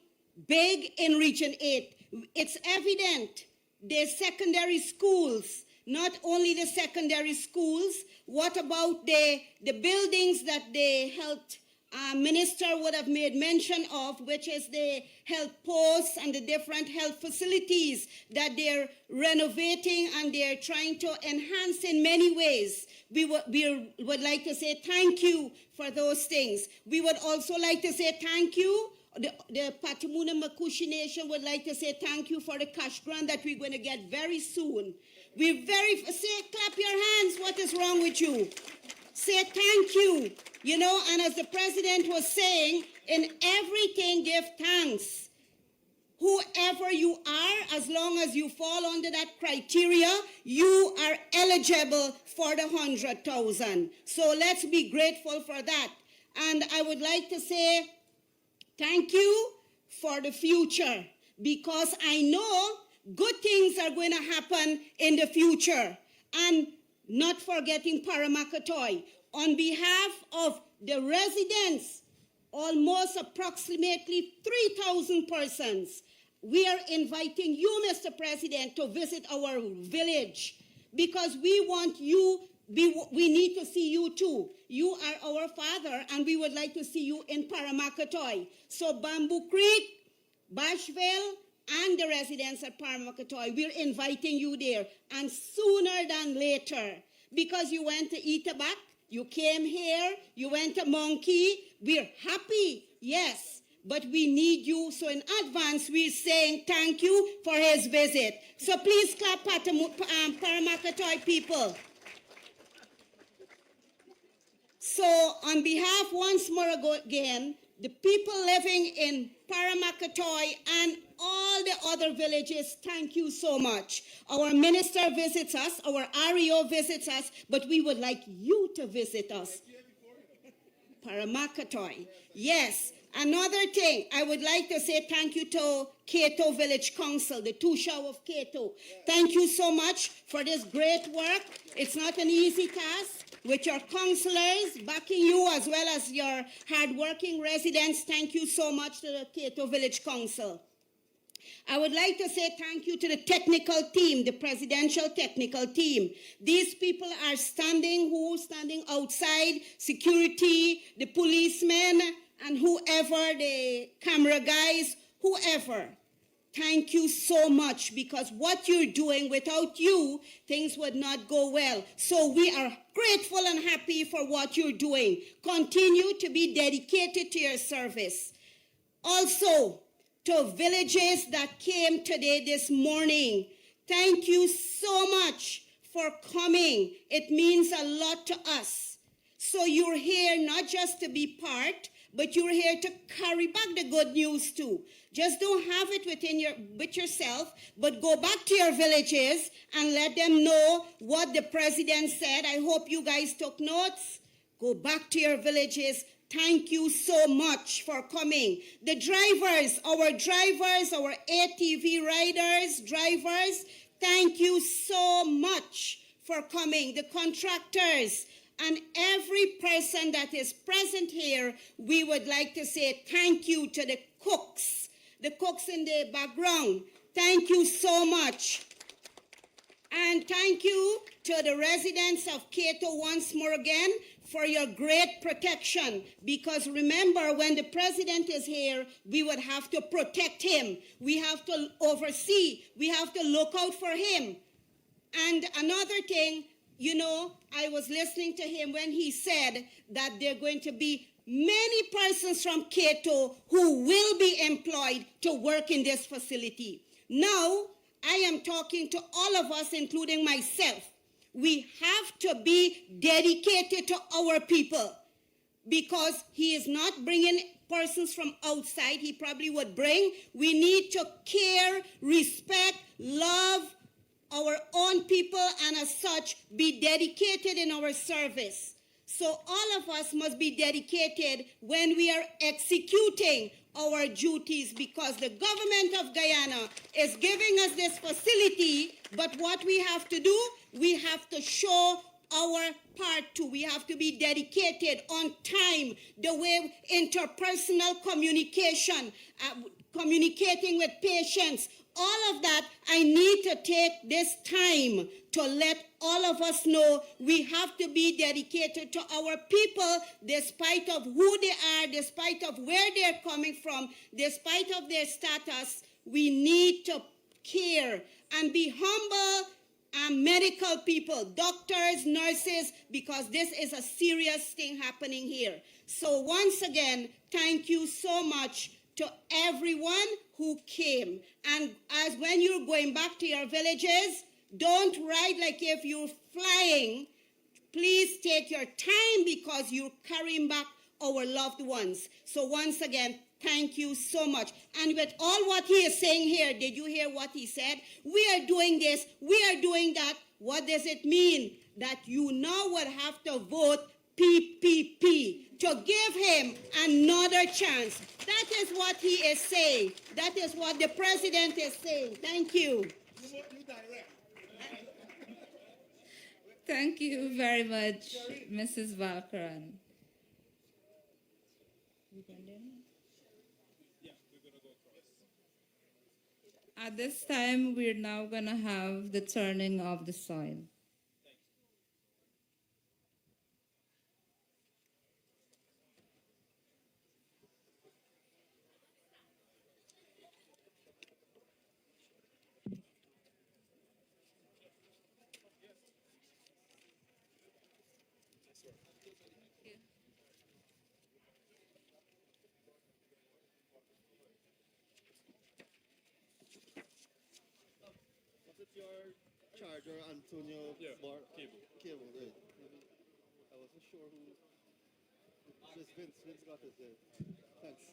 big in Region 8. It's evident the secondary schools, not only the secondary schools, what about the buildings that the health minister would have made mention of, which is the health posts and the different health facilities that they're renovating and they're trying to enhance in many ways. We would like to say thank you for those things. We would also like to say thank you. The Patamuna Makushi Nation would like to say thank you for the cash grant that we're going to get very soon. Say, clap your hands. What is wrong with you? Say thank you. You know, and as the president was saying, in everything give thanks. whoever you are, as long as you fall under that criteria, you are eligible for the 100,000. So let's be grateful for that. And I would like to say thank you for the future, because I know good things are going to happen in the future. And not forgetting Paramakatoy. On behalf of the residents, almost approximately 3,000 persons, we are inviting you, Mr. President, to visit our village, because we want you, we need to see you too. You are our father, and we would like to see you in Paramakatoy. So Bamboo Creek, Bashville, and the residents at Paramakatoy, we're inviting you there, and sooner than later, because you went to Itabak, you came here, you went to Monkey, we're happy, yes, but we need you. So in advance, we're saying thank you for his visit. So please clap Paramakatoy people. So on behalf, once more again, the people living in Paramakatoy and all the other villages, thank you so much. Our minister visits us, our REO visits us, but we would like you to visit us. Paramakatoy. Yes. Another thing, I would like to say thank you to Kato Village Council, the Tushaw of Kato. Thank you so much for this great work. It's not an easy task. With your councillors backing you, as well as your hardworking residents, thank you so much to the Kato Village Council. I would like to say thank you to the technical team, the presidential technical team. These people are standing outside, security, the policemen, and whoever, the camera guys, whoever. Thank you so much, because what you're doing, without you, things would not go well. So we are grateful and happy for what you're doing. Continue to be dedicated to your service. Also, to villages that came today, this morning, thank you so much for coming. It means a lot to us. So you're here not just to be part, but you're here to carry back the good news too. Just don't have it with yourself, but go back to your villages and let them know what the president said. I hope you guys took notes. Go back to your villages. Thank you so much for coming. The drivers, our ATV riders, drivers, thank you so much for coming. The contractors, and every person that is present here, we would like to say thank you to the cooks in the background. Thank you so much. And thank you to the residents of Kato once more again for your great protection. Because remember, when the president is here, we would have to protect him. We have to oversee. We have to look out for him. And another thing, you know, I was listening to him when he said that there are going to be many persons from Kato who will be employed to work in this facility. Now, I am talking to all of us, including myself. We have to be dedicated to our people, because he is not bringing persons from outside. He probably would bring. We need to care, respect, love our own people, and as such, be dedicated in our service. So all of us must be dedicated when we are executing our duties, because the government of Guyana is giving us this facility, but what we have to do, we have to show our part too. We have to be dedicated on time, the way interpersonal communication, communicating with patients, all of that. I need to take this time to let all of us know we have to be dedicated to our people, despite of who they are, despite of where they're coming from, despite of their status. We need to care and be humble and medical people, doctors, nurses, because this is a serious thing happening here. So once again, thank you so much to everyone who came. And as when you're going back to your villages, don't ride like if you're flying. Please take your time, because you're carrying back our loved ones. So once again, Thank you so much. And with all what he is saying here, did you hear what he said? We are doing this, we are doing that. What does it mean? That you now would have to vote PPP to give him another chance. That is what he is saying. That is what the president is saying. Thank you. Thank you very much, Mrs. Valkaran. At this time, we're now going to have the turning of the soil. Charger, Antonio. Yeah, cable. Cable, right. I wasn't sure who. Just Vince. Vince got it there. Thanks.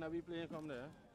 gonna be playing from there.